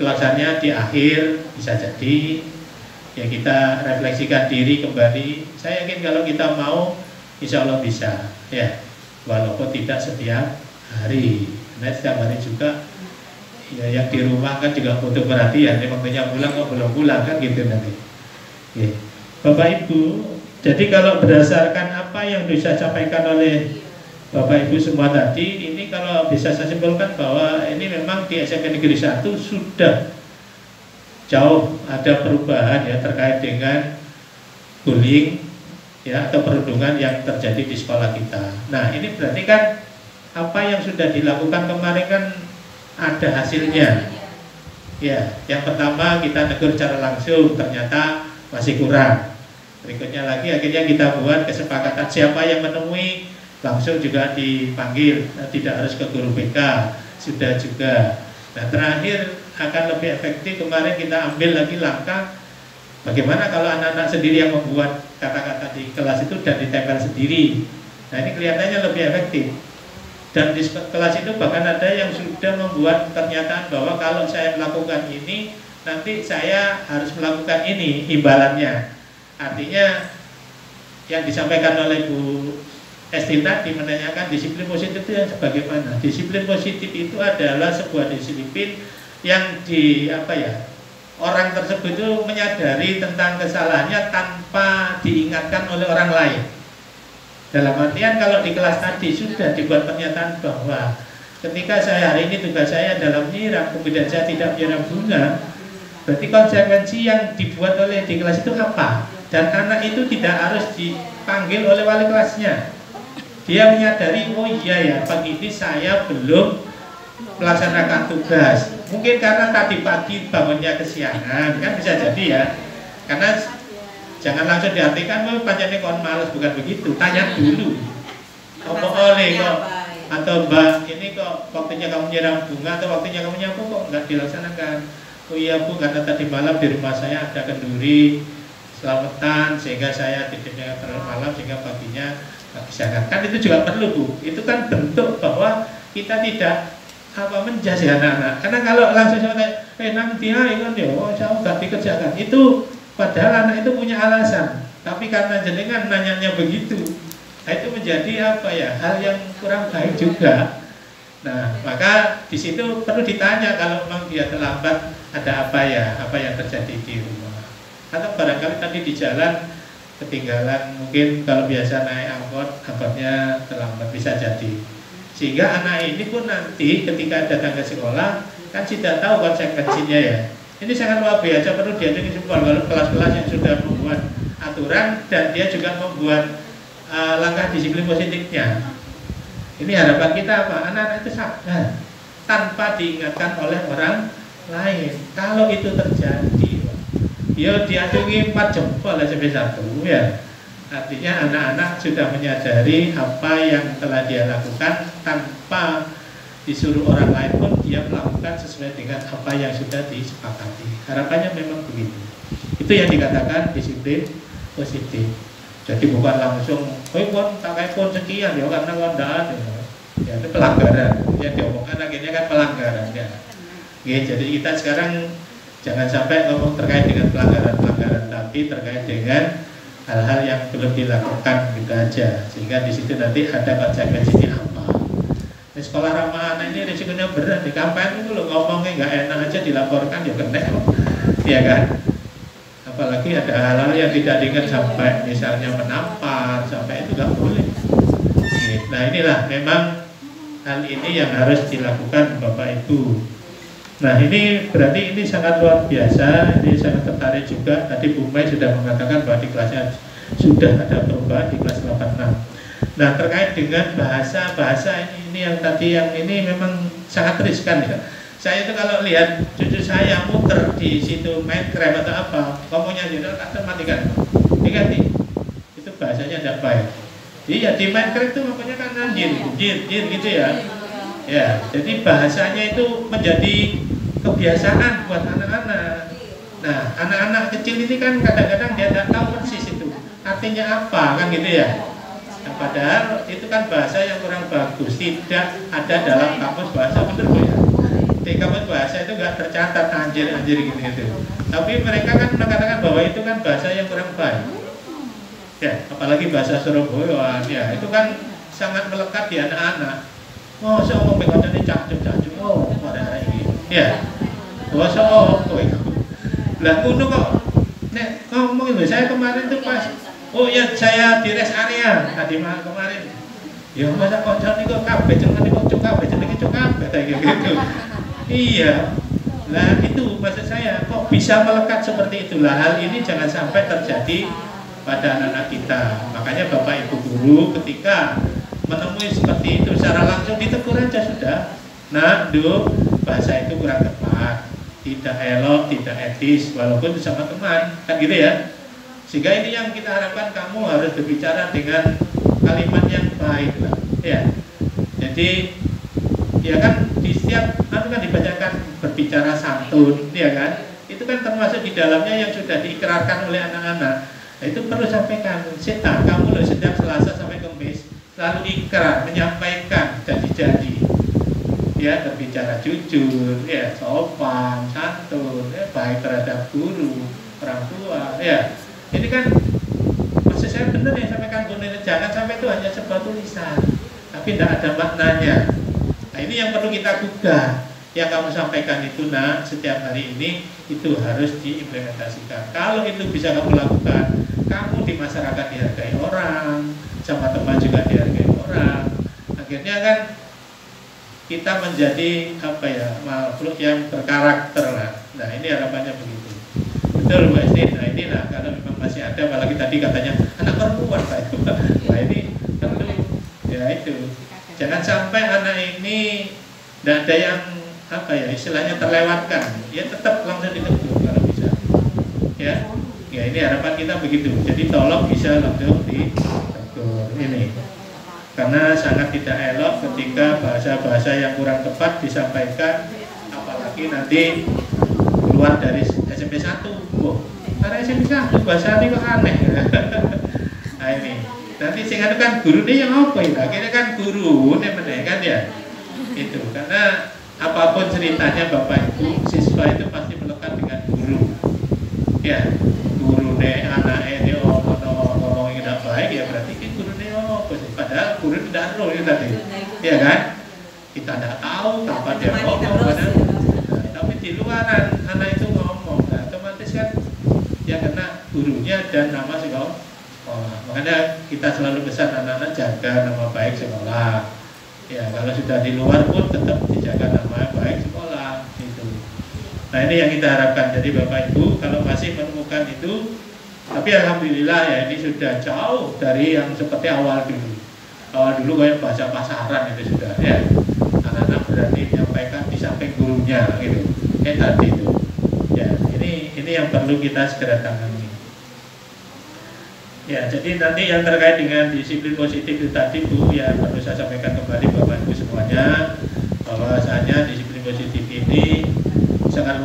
pelaksananya di akhir bisa jadi ya kita refleksikan diri kembali. Saya yakin kalau kita mau insya Allah bisa ya walaupun tidak setiap hari. Nah setiap hari juga ya yang di rumah kan juga butuh perhatian. Ini waktunya pulang kok belum pulang kan gitu nanti. Ya. Bapak Ibu, jadi kalau berdasarkan apa yang bisa sampaikan oleh Bapak Ibu semua tadi, ini kalau bisa saya simpulkan bahwa ini memang di SMP Negeri 1 sudah jauh ada perubahan ya terkait dengan bullying ya atau perundungan yang terjadi di sekolah kita. Nah ini berarti kan apa yang sudah dilakukan kemarin kan ada hasilnya. Ya, yang pertama kita tegur secara langsung ternyata masih kurang. Berikutnya lagi akhirnya kita buat kesepakatan siapa yang menemui langsung juga dipanggil, tidak harus ke guru BK, sudah juga. Nah terakhir akan lebih efektif kemarin kita ambil lagi langkah bagaimana kalau anak-anak sendiri yang membuat kata-kata di kelas itu dan ditempel sendiri. Nah ini kelihatannya lebih efektif. Dan di kelas itu bahkan ada yang sudah membuat pernyataan bahwa kalau saya melakukan ini nanti saya harus melakukan ini imbalannya. Artinya yang disampaikan oleh Bu Esti tadi menanyakan disiplin positif itu yang sebagaimana. Disiplin positif itu adalah sebuah disiplin yang orang tersebut itu menyadari tentang kesalahannya tanpa diingatkan oleh orang lain. Dalam artian kalau di kelas tadi sudah dibuat pernyataan bahwa ketika saya hari ini tugas saya adalah menyiram, kemudian saya tidak menyiram bunga, berarti konsekuensi yang dibuat oleh di kelas itu apa? Dan anak itu tidak harus dipanggil oleh wali kelasnya. Dia menyadari, oh iya ya, pagi ini saya belum melaksanakan tugas. Mungkin karena tadi pagi bangunnya kesiangan, kan bisa jadi ya. Karena jangan langsung diartikan, oh panjangnya kon males, bukan begitu. Tanya dulu. Apa oleh kok, atau mbak, ini kok waktunya kamu nyiram bunga atau waktunya kamu nyapu kok nggak dilaksanakan. Oh iya Bu, karena tadi malam di rumah saya ada kenduri, selamatan, sehingga saya tidurnya terlalu malam sehingga paginya kan itu juga perlu Bu. Itu kan bentuk bahwa kita tidak menjudge anak-anak. Karena kalau langsung saya nang dia itu saya nggak dikerjakan. Itu padahal anak itu punya alasan. Tapi karena jenengan nanyanya begitu, itu menjadi hal yang kurang baik juga. Nah, maka di situ perlu ditanya kalau memang dia terlambat ada apa yang terjadi di rumah. Atau barangkali tadi di jalan ketinggalan, mungkin kalau biasa naik angkotnya terlambat, bisa jadi. Sehingga anak ini pun nanti ketika datang ke sekolah kan tidak tahu konsekuensinya ya. Ini sangat luar biasa, perlu diajari semua kalau kelas-kelas yang sudah membuat aturan dan dia juga membuat langkah disiplin positifnya. Ini harapan kita apa? Anak-anak itu sadar tanpa diingatkan oleh orang lain. Kalau itu terjadi, dia diacungi 4 jempol SMP 1 ya. Artinya anak-anak sudah menyadari apa yang telah dia lakukan tanpa disuruh orang lain pun dia melakukan sesuai dengan apa yang sudah disepakati. Harapannya memang begitu. Itu yang dikatakan disiplin positif. Jadi bukan langsung, kon tak kayak pun sekian ya karena kon tidak ada. Ya itu pelanggaran. Yang diomongkan akhirnya kan pelanggaran ya. Oke, jadi kita sekarang jangan sampai ngomong terkait dengan pelanggaran-pelanggaran, tapi terkait dengan hal-hal yang belum dilakukan gitu aja. Sehingga di situ nanti ada konsekuensinya apa. Di sekolah ramah anak ini risikonya berat. Di kampanye itu lo ngomongnya nggak enak aja dilaporkan ya kena, ya kan? Apalagi ada hal-hal yang tidak diingat sampai misalnya menampar, sampai itu nggak boleh. Nah inilah memang hal ini yang harus dilakukan Bapak Ibu. Nah ini berarti ini sangat luar biasa, ini sangat tertarik juga. Tadi Bu Mai sudah mengatakan bahwa di kelasnya sudah ada perubahan di kelas 86. Nah terkait dengan bahasa ini yang tadi yang ini memang sangat riskan ya. Saya itu kalau lihat cucu saya muter di situ main krem atau apa, ngomongnya tidak tak matikan, diganti. Itu bahasanya tidak baik. Iya di main krem itu makanya kan jir gitu ya. Ya, jadi bahasanya itu menjadi kebiasaan buat anak-anak. Nah, anak-anak kecil ini kan kadang-kadang dia tidak tahu persis itu artinya apa kan gitu ya. Nah, padahal itu kan bahasa yang kurang bagus, tidak ada dalam kamus bahasa, betul ya. Di kamus bahasa itu nggak tercatat anjir gitu. Tapi mereka kan mengatakan bahwa itu kan bahasa yang kurang baik. Ya, apalagi bahasa Surabaya, ya itu kan sangat melekat di anak-anak. Oh, saya ngomong bekatnya cacuk. Oh, pada ini. Ya. Oh, itu. Lah ngono kok. Nek ngomong itu saya kemarin tuh pas. Oh ya, saya di rest area tadi kemarin. Ya masa kocok niku kabeh jenenge kocok kabeh jenenge cok kabeh kayak gitu. Iya. Lah itu maksud saya kok bisa melekat seperti itulah. Hal ini jangan sampai terjadi pada anak-anak kita. Makanya Bapak Ibu guru ketika menemui seperti itu secara langsung ditegur aja sudah. Nah, bahasa itu kurang tepat, tidak elok, tidak etis, walaupun sama teman, kan gitu ya. Sehingga ini yang kita harapkan, kamu harus berbicara dengan kalimat yang baik lah, ya. Jadi, ya kan di setiap kan dibacakan berbicara santun, ya kan. Itu kan termasuk di dalamnya yang sudah diikrarkan oleh anak-anak. Nah, itu perlu sampaikan, kamu loh setiap Selasa sampai Kamis lalu ikrar, menyampaikan janji-janji, ya berbicara jujur, ya sopan, santun, ya baik terhadap guru, orang tua, ya ini kan maksud saya benar ya sampaikan Bu Nene, jangan sampai itu hanya sebuah tulisan, tapi tidak ada maknanya. Nah ini yang perlu kita gugah, yang kamu sampaikan itu nak setiap hari ini itu harus diimplementasikan. Kalau itu bisa kamu lakukan, kamu di masyarakat dihargai orang, sama teman juga dihargai orang. Akhirnya kan kita menjadi apa ya, makhluk yang berkarakter lah. Nah ini harapannya begitu. Betul Mbak Esti. Nah inilah kalau memang masih ada, apalagi tadi katanya anak perempuan Pak itu. Nah ini tentu ya itu. Jangan sampai anak ini tidak ada yang apa ya istilahnya terlewatkan. Ya tetap langsung ditegur kalau bisa. Ya ini harapan kita begitu. Jadi tolong bisa langsung ditegur ini. Karena sangat tidak elok ketika bahasa-bahasa yang kurang tepat disampaikan, apalagi nanti keluar dari SMP 1. Karena SMP 1 bahasa ini kok aneh. Nah ini nanti sehingga kan guru ini yang apa ya? Akhirnya kan guru ini kan ya. Itu karena apapun ceritanya Bapak Ibu, siswa itu pasti melekat dengan guru. Ya, guru ne anak ini ngomong tidak baik ya berarti kan guru ne padahal guru tidak tahu ya tadi. Ya kan? Kita tidak tahu kapan dia ngomong padahal. Nah, tapi di luaran anak itu ngomong, nah, otomatis kan yang kena gurunya dan nama sekolah. Makanya kita selalu pesan anak-anak jaga nama baik sekolah. Ya kalau sudah di luar pun tetap dijaga nama baik sekolah gitu. Nah ini yang kita harapkan. Jadi Bapak Ibu kalau masih menemukan itu, tapi alhamdulillah ya ini sudah jauh dari yang seperti awal dulu. Awal dulu kayak bahasa pasaran itu sudah ya. Anak-anak berani menyampaikan di samping gurunya gitu. Tadi itu. Ya ini yang perlu kita segera tangani. Ya, jadi nanti yang terkait dengan disiplin positif itu tadi Bu, ya perlu saya sampaikan kembali Bapak Ibu semuanya bahwa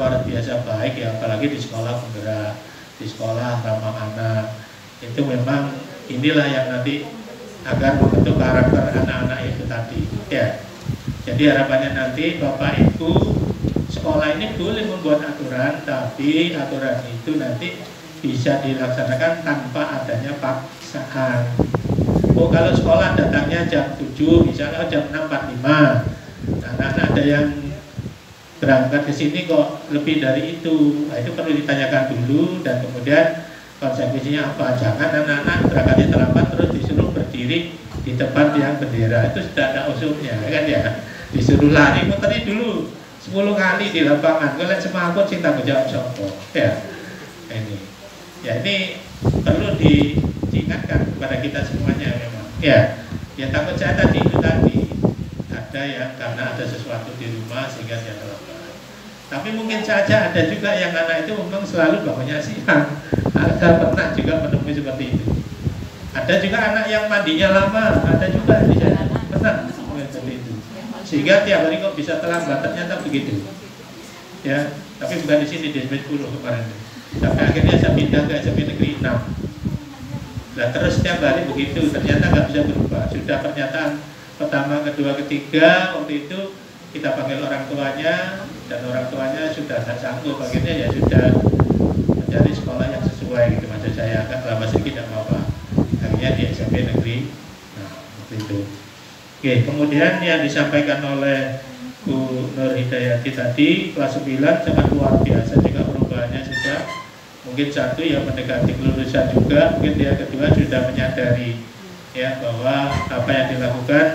luar biasa baik ya, apalagi di sekolah penggerak, di sekolah ramah anak. Itu memang inilah yang nanti agar membentuk karakter anak-anak itu tadi ya. Jadi harapannya nanti Bapak Ibu sekolah ini boleh membuat aturan, tapi aturan itu nanti bisa dilaksanakan tanpa adanya paksaan. Oh, kalau sekolah datangnya jam 7, misalnya jam 6.45, anak-anak ada yang berangkat ke sini kok lebih dari itu. Nah, itu perlu ditanyakan dulu dan kemudian konsekuensinya apa. Jangan anak-anak berangkatnya terlambat terus disuruh berdiri di tempat yang bendera, itu sudah ada usulnya kan ya. Disuruh lari muterin dulu 10 kali di lapangan. Kalau semangkut sing tanggung jawab sopo ya. Ini perlu diingatkan kepada kita semuanya memang. Ya takut saya tadi itu tadi ada yang karena ada sesuatu di rumah sehingga dia terlambat. Tapi mungkin saja ada juga yang anak itu memang selalu bangunnya siang. Ada pernah juga menemui seperti itu. Ada juga anak yang mandinya lama, ada juga di sana pernah seperti itu. Sehingga tiap hari kok bisa terlambat, ternyata begitu. Ya, tapi bukan di sini di SMP 10 kemarin. Tapi akhirnya saya pindah ke SMP Negeri 6. Nah terus setiap hari begitu, ternyata nggak bisa berubah. Sudah pernyataan pertama, kedua, ketiga, waktu itu kita panggil orang tuanya dan orang tuanya sudah nggak sanggup. Akhirnya ya sudah mencari sekolah yang sesuai gitu. Maksud saya agak lama sedikit tidak apa-apa. Akhirnya di SMP Negeri. Nah waktu itu. Oke, kemudian yang disampaikan oleh Bu Nur Hidayati tadi, kelas 9 sangat luar biasa juga perubahannya sudah. Mungkin satu ya mendekati kelulusan juga, mungkin yang kedua sudah menyadari ya bahwa apa yang dilakukan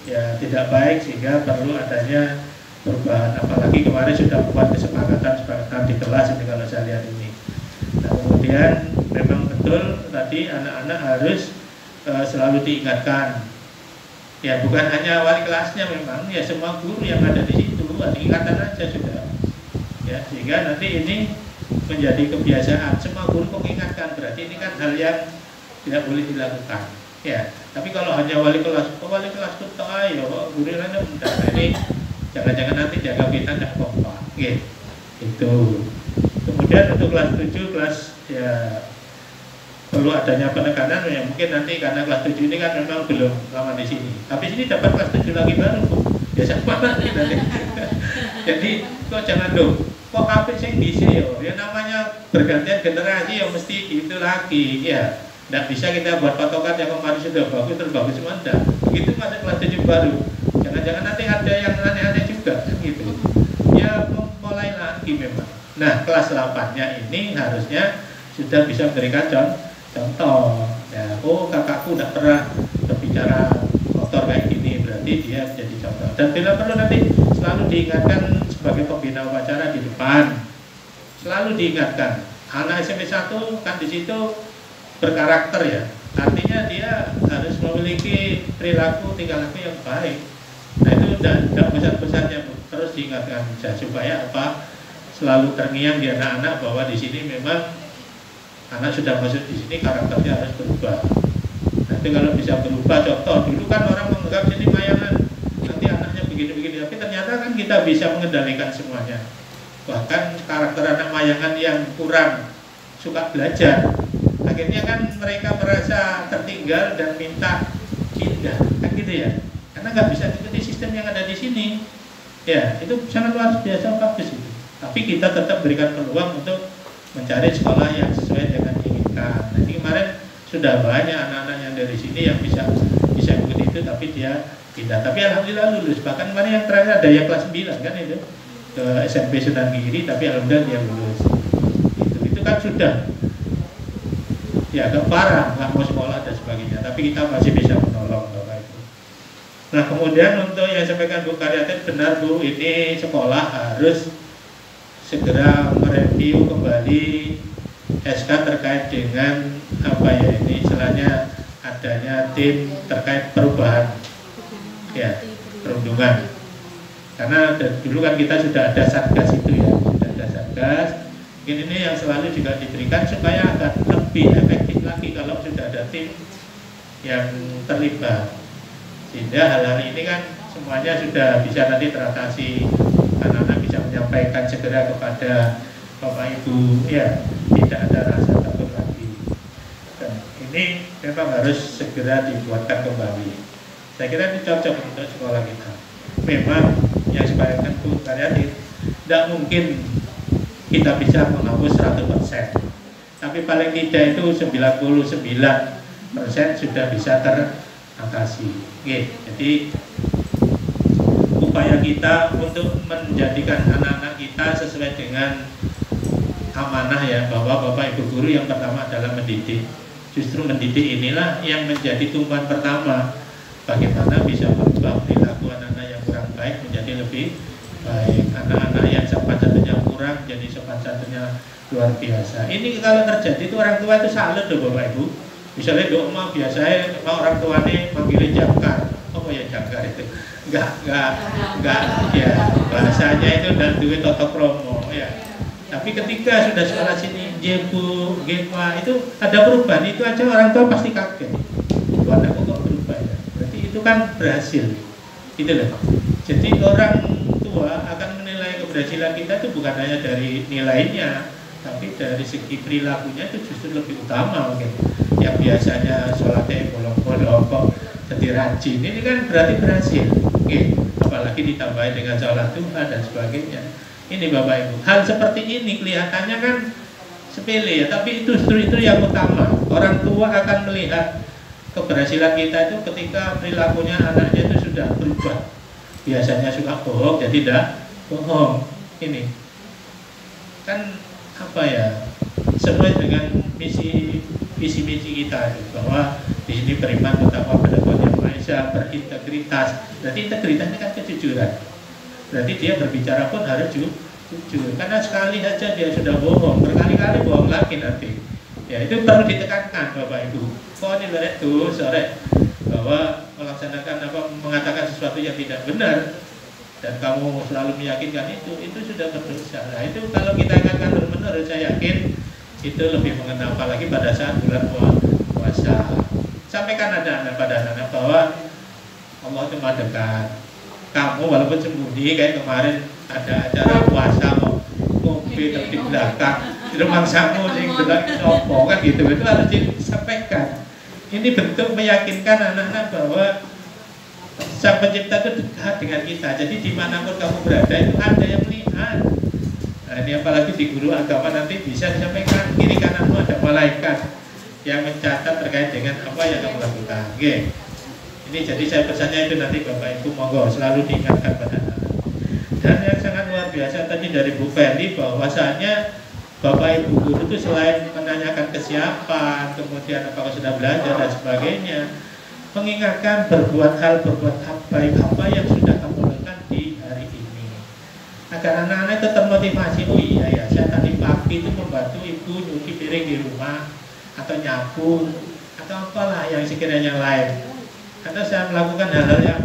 ya tidak baik sehingga perlu adanya perubahan. Apalagi kemarin sudah membuat kesepakatan di kelas ini kalau saya lihat ini. Nah kemudian memang betul tadi anak-anak harus selalu diingatkan. Ya bukan hanya wali kelasnya, memang ya semua guru yang ada di situ ingatan aja sudah. Ya sehingga nanti ini menjadi kebiasaan. Semua guru mengingatkan, berarti ini kan hal yang tidak boleh dilakukan. Ya, tapi kalau hanya wali kelas itu ayo guru lainnya mudah. Ini jangan-jangan nanti jaga kita tidak kompak. Itu. Kemudian untuk kelas 7 kelas ya perlu adanya penekanan ya, mungkin nanti karena kelas 7 ini kan memang belum lama di sini. Tapi sini dapat kelas 7 lagi baru ya sama nanti. Jadi kok jangan dong. Kok kabeh sing bisa ya namanya bergantian generasi ya mesti itu lagi ya. Tidak bisa kita buat patokan yang kemarin sudah bagus terus bagus semua enggak. Begitu masuk kelas 7 baru. Jangan-jangan nanti ada yang aneh-aneh juga kan gitu. Ya mulai lagi memang. Nah, kelas 8-nya ini harusnya sudah bisa memberikan contoh. Ya, oh kakakku tidak pernah berbicara kotor kayak gini, berarti dia jadi contoh. Dan bila perlu nanti selalu diingatkan sebagai pembina upacara di depan, selalu diingatkan. Anak SMP 1 kan di situ berkarakter ya, artinya dia harus memiliki perilaku tingkah laku yang baik. Nah itu tidak besar-besarnya terus diingatkan saja supaya apa selalu terngiang di anak-anak bahwa di sini memang anak sudah masuk di sini karakternya harus berubah. Nanti kalau bisa berubah, contoh dulu kan orang menganggap sini mayangan, nanti anaknya begini-begini, tapi ternyata kan kita bisa mengendalikan semuanya. Bahkan karakter anak mayangan yang kurang suka belajar, akhirnya kan mereka merasa tertinggal dan minta pindah, kan gitu ya, karena nggak bisa ikuti sistem yang ada di sini. Ya itu sangat luar biasa bagus itu. Tapi kita tetap berikan peluang untuk mencari sekolah yang sesuai dengan diinginkan. Nah, ini kemarin sudah banyak anak-anak yang dari sini yang bisa ikuti itu, tapi dia pindah. Tapi alhamdulillah lulus. Bahkan kemarin yang terakhir ada yang kelas 9 kan itu ke SMP Sunan Giri, tapi alhamdulillah dia lulus. Itu kan sudah ya agak parah, nggak mau sekolah dan sebagainya. Tapi kita masih bisa menolong Bapak Ibu. Nah kemudian untuk yang sampaikan Bu Karyatin, benar Bu, ini sekolah harus segera mereview kembali SK terkait dengan apa ya ini istilahnya adanya tim terkait perubahan ya perundungan, karena dulu kan kita sudah ada satgas itu ya, sudah ada satgas. Mungkin ini yang selalu juga diberikan supaya agar lebih efektif lagi kalau sudah ada tim yang terlibat, sehingga hal-hal ini kan semuanya sudah bisa nanti teratasi, anak-anak bisa menyampaikan segera kepada Bapak Ibu, ya tidak ada rasa takut lagi. Dan ini memang harus segera dibuatkan kembali. Saya kira ini cocok untuk sekolah kita. Memang yang sebaiknya itu variatif, tidak mungkin kita bisa menghapus 100%, tapi paling tidak itu 99% sudah bisa teratasi. Jadi upaya kita untuk menjadikan anak-anak kita sesuai dengan amanah ya, bahwa Bapak Ibu guru yang pertama adalah mendidik. Justru mendidik inilah yang menjadi tumpuan pertama. Bagaimana bisa merubah perilaku anak-anak yang kurang baik menjadi lebih baik, anak-anak yang sopan santunnya kurang jadi sopan santunnya luar biasa. Ini kalau terjadi itu orang tua itu salut loh Bapak Ibu. Misalnya doa mau biasanya mau orang tuanya manggilin jangkar, apa ya jangkar itu? Enggak ya, bahasanya itu dan duit toto promo ya. Tapi ketika sudah sekolah sini jebu, gepa itu ada perubahan, itu aja orang tua pasti kaget. Anakku kok berubah ya? Berarti itu kan berhasil, gitu loh. Jadi orang tua akan menilai keberhasilan kita itu bukan hanya dari nilainya, tapi dari segi perilakunya itu justru lebih utama mungkin. Yang biasanya sholatnya bolong-bolong kok jadi rajin, ini kan berarti berhasil. Apalagi ditambah dengan sholat Tuhan dan sebagainya. Ini Bapak Ibu, hal seperti ini kelihatannya kan sepele ya, tapi itu justru itu yang utama. Orang tua akan melihat keberhasilan kita itu ketika perilakunya anaknya itu sudah berubah. Biasanya suka bohong jadi tidak bohong. Ini kan apa ya, sesuai dengan visi misi kita bahwa di sini beriman, bertakwa pada Tuhan Yang Maha Esa, berintegritas. Berarti integritasnya kan kejujuran. Berarti dia berbicara pun harus jujur. Karena sekali saja dia sudah bohong, berkali-kali bohong lagi nanti. Ya itu perlu ditekankan Bapak Ibu. Kok ini lorek tuh sore bahwa melaksanakan mengatakan sesuatu yang tidak benar dan kamu selalu meyakinkan itu sudah berdosa. Nah itu kalau kita ingatkan benar, saya yakin itu lebih mengena, apalagi pada saat bulan puasa. Sampaikan pada anak-anak bahwa Allah itu maha dekat. Kamu walaupun sembunyi kayak kemarin ada acara puasa ngopi di belakang di rumah samu sing delok sopo kan gitu, itu harus disampaikan. Ini bentuk meyakinkan anak-anak bahwa Sang Pencipta itu dekat dengan kita. Jadi dimanapun kamu berada itu ada yang melihat. Nah ini apalagi di guru agama nanti bisa disampaikan, kiri kananmu ada malaikat yang mencatat terkait dengan apa yang kamu lakukan. Ini jadi saya pesannya itu nanti Bapak Ibu monggo selalu diingatkan pada anak. Dan yang sangat luar biasa tadi dari Bu Feli, bahwasanya Bapak Ibu guru itu selain menanyakan kesiapan, kemudian apakah sudah belajar dan sebagainya, mengingatkan berbuat baik apa yang sudah kamu lakukan di hari ini, agar anak-anak itu termotivasi. Oh iya ya, saya tadi pagi itu membantu ibu nyuci piring di rumah, atau nyapu, atau apalah yang sekiranya lain. Atau saya melakukan hal-hal yang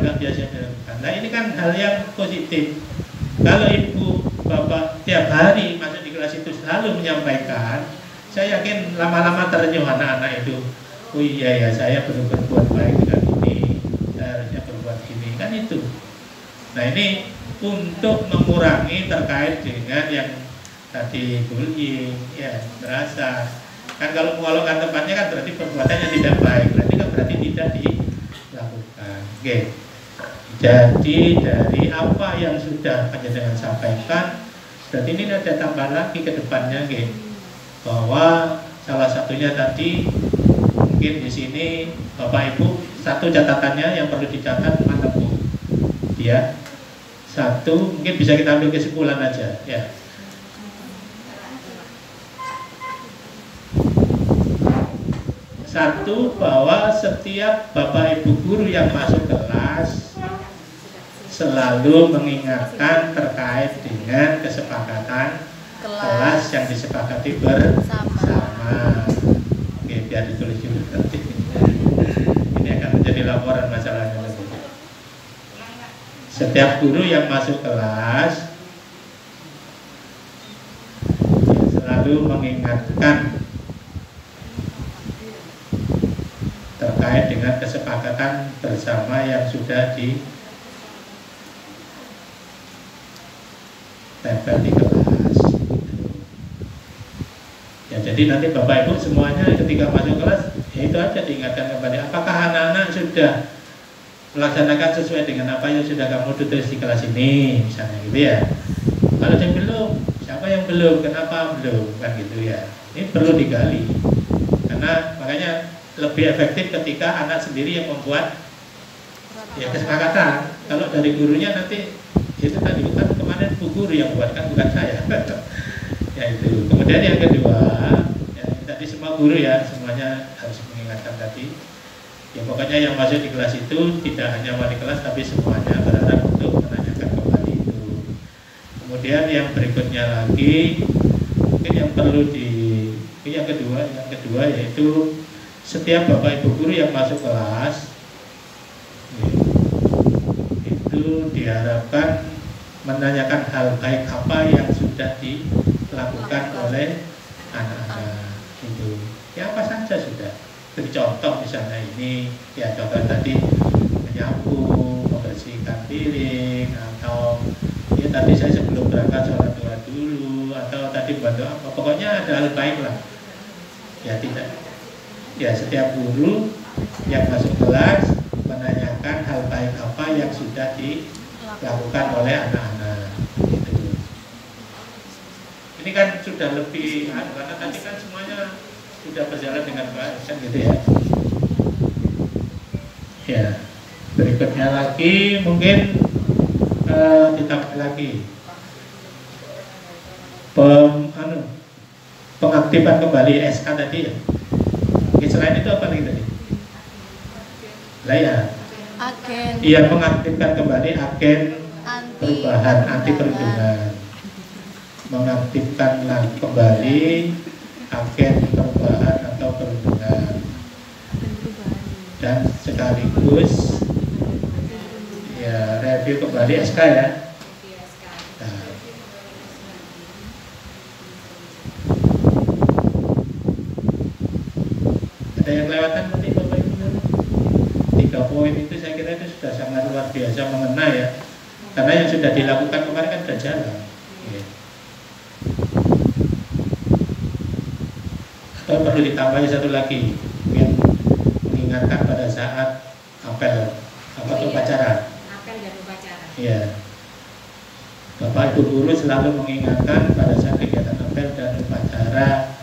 nggak biasa dilakukan. Nah ini kan hal yang positif. Kalau ibu bapak tiap hari masuk di kelas itu selalu menyampaikan, saya yakin lama-lama terenyuh anak-anak itu. Oh iya ya, saya perlu berbuat baik dengan ini, saya harusnya berbuat ini, kan itu. Nah ini untuk mengurangi terkait dengan yang tadi bullying, ya merasa. Kan kalau mengolongkan tempatnya kan berarti perbuatannya tidak baik, berarti tidak dilakukan. Jadi dari apa yang sudah panjenengan sampaikan, berarti ini ada tambah lagi ke depannya, bahwa salah satunya tadi mungkin di sini Bapak Ibu satu catatannya yang perlu dicatat mana Bu? Ya, satu mungkin bisa kita ambil kesimpulan aja, ya. Satu, bahwa setiap Bapak Ibu guru yang masuk kelas selalu mengingatkan terkait dengan kesepakatan kelas yang disepakati bersama. Oke, biar ditulis dulu nanti. Ini akan menjadi laporan masalahnya. Setiap guru yang masuk kelas selalu mengingatkan terkait dengan kesepakatan melaksanakan bersama yang sudah ditempel di kelas. Ya, jadi nanti Bapak Ibu semuanya ketika masuk kelas, ya itu aja diingatkan kembali. Apakah anak-anak sudah melaksanakan sesuai dengan apa yang sudah kamu tulis di kelas ini, misalnya gitu ya. Kalau yang belum, siapa yang belum, kenapa belum, kan gitu ya. Ini perlu digali, karena makanya lebih efektif ketika anak sendiri yang membuat ya kesepakatan. Kalau dari gurunya nanti itu tadi kan kemarin bu guru yang buatkan, bukan saya. Ya itu. Kemudian yang kedua, ya, tadi semua guru ya semuanya harus mengingatkan tadi. Ya pokoknya yang masuk di kelas itu tidak hanya wali kelas tapi semuanya berharap untuk menanyakan kembali itu. Kemudian yang berikutnya lagi mungkin yang perlu yang kedua yaitu setiap bapak ibu guru yang masuk kelas itu diharapkan menanyakan hal baik apa yang sudah dilakukan oleh anak-anak itu. Ya apa saja sudah. Beri contoh misalnya ini, ya contoh tadi menyapu, membersihkan piring, atau ya tadi saya sebelum berangkat sholat doa dulu, atau tadi bantu apa, pokoknya ada hal baik lah. Ya tidak, ya setiap guru yang masuk kelas menanyakan hal baik apa yang sudah dilakukan oleh anak-anak. Gitu. Ini kan sudah lebih, karena tadi kan semuanya sudah berjalan dengan baik, kan gitu ya. Ya, berikutnya lagi mungkin ditambah lagi pengaktifan kembali SK tadi ya. Oke, selain itu apa lagi tadi? Lah ya. Agen. Iya, mengaktifkan kembali agen perubahan anti perundungan. Mengaktifkan kembali agen perubahan atau perundungan, dan sekaligus ya review kembali SK ya. Nah, ada yang lewatan nanti Bapak Ibu? 3 poin itu saya kira itu sudah sangat luar biasa mengena ya, karena yang sudah dilakukan kemarin kan sudah jalan. Atau perlu ditambahi satu lagi yang mengingatkan pada saat apel upacara. Apel dan upacara. Iya. Bapak Ibu guru selalu mengingatkan pada saat kegiatan apel dan upacara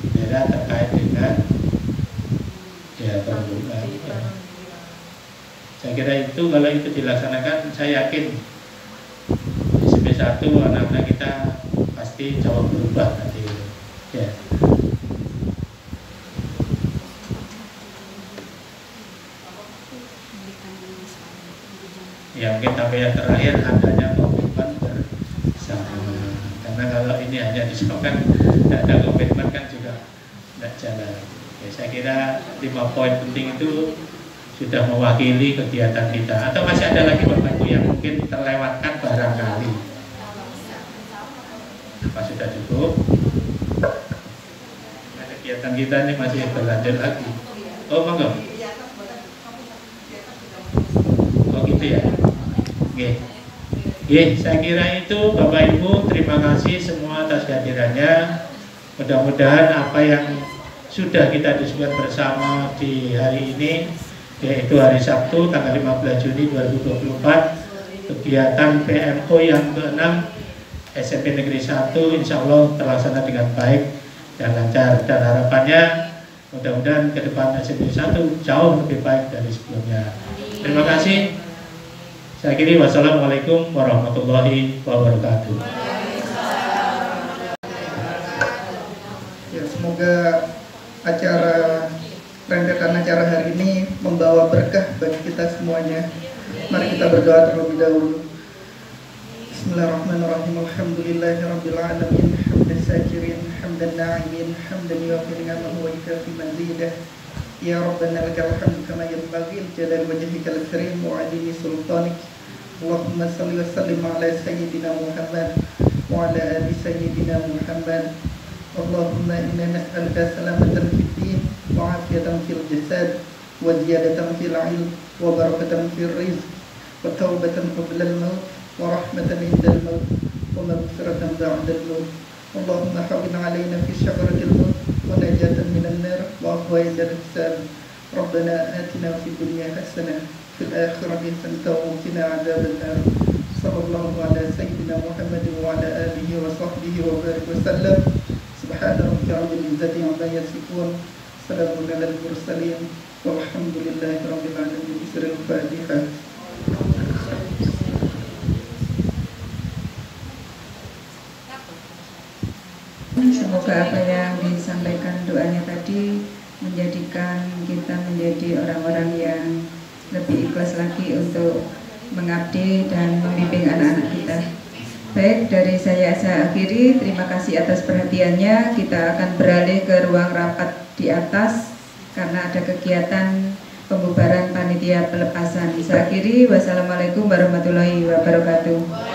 daerah terkait dengan ya perundungan. Ya. Saya kira itu kalau itu dilaksanakan, saya yakin SMP 1 anak-anak kita pasti jauh berubah nanti. Ya. Ya mungkin sampai yang terakhir adanya komitmen bersama, karena kalau ini hanya disebutkan tidak ada komitmen kan juga tidak jalan. Ya, saya kira 5 poin penting itu sudah mewakili kegiatan kita. Atau masih ada lagi Bapak Ibu yang mungkin terlewatkan barangkali? Apa sudah cukup? Nah, kegiatan kita ini masih berlanjut lagi. Oh monggo. Oh gitu ya. Oke, saya kira itu Bapak Ibu, terima kasih semua atas kehadirannya. Mudah-mudahan apa yang sudah kita diskusikan bersama di hari ini, yaitu hari Sabtu tanggal 15 Juni 2024, kegiatan PMO yang ke-6 SMP Negeri 1 insya Allah terlaksana dengan baik dan lancar, dan harapannya mudah-mudahan ke depan SMP 1 jauh lebih baik dari sebelumnya. Terima kasih. Saya kira wassalamualaikum warahmatullahi wabarakatuh. Ya, semoga rentetan acara hari ini membawa berkah bagi kita semuanya. Mari kita berdoa terlebih dahulu. Bismillahirrahmanirrahim. Alhamdulillahirabbil alamin. Hamdan syakirin, hamdan na'imin, hamdan yuwafi ni'amahu wa yukafi mazidah. Ya Rabbana lakal hamdu kama yanbaghi li jalali wajhikal karim wa 'azimi sultanik. Allahumma salli wa sallim ala sayyidina Muhammad wa ala ali sayyidina Muhammad. Allahumma inna nas'aluka salamatan fid din wa 'afiyatan fil jasad وزيادة في العلم وبركة في الرزق وتوبة قبل الموت ورحمة عند الموت ومغفرة بعد الموت. اللهم حول علينا في شجرة الموت ونجاة من النار وعفو الحساب. ربنا آتنا في الدنيا حسنة في الآخرة حسنة وقنا عذاب النار. صلى الله على سيدنا محمد وعلى آله وصحبه وبارك وسلم. سبحان ربك رب العزة عما يصفون سلام على المرسلين والحمد لله رب العالمين. بسر الفاتحة. Semoga apa yang disampaikan doanya tadi menjadikan kita menjadi orang-orang yang lebih ikhlas lagi untuk mengabdi dan membimbing anak-anak kita. Baik, dari saya akhiri. Terima kasih atas perhatiannya. Kita akan beralih ke ruang rapat di atas karena ada kegiatan pembubaran panitia pelepasan. Saya akhiri. Wassalamualaikum warahmatullahi wabarakatuh.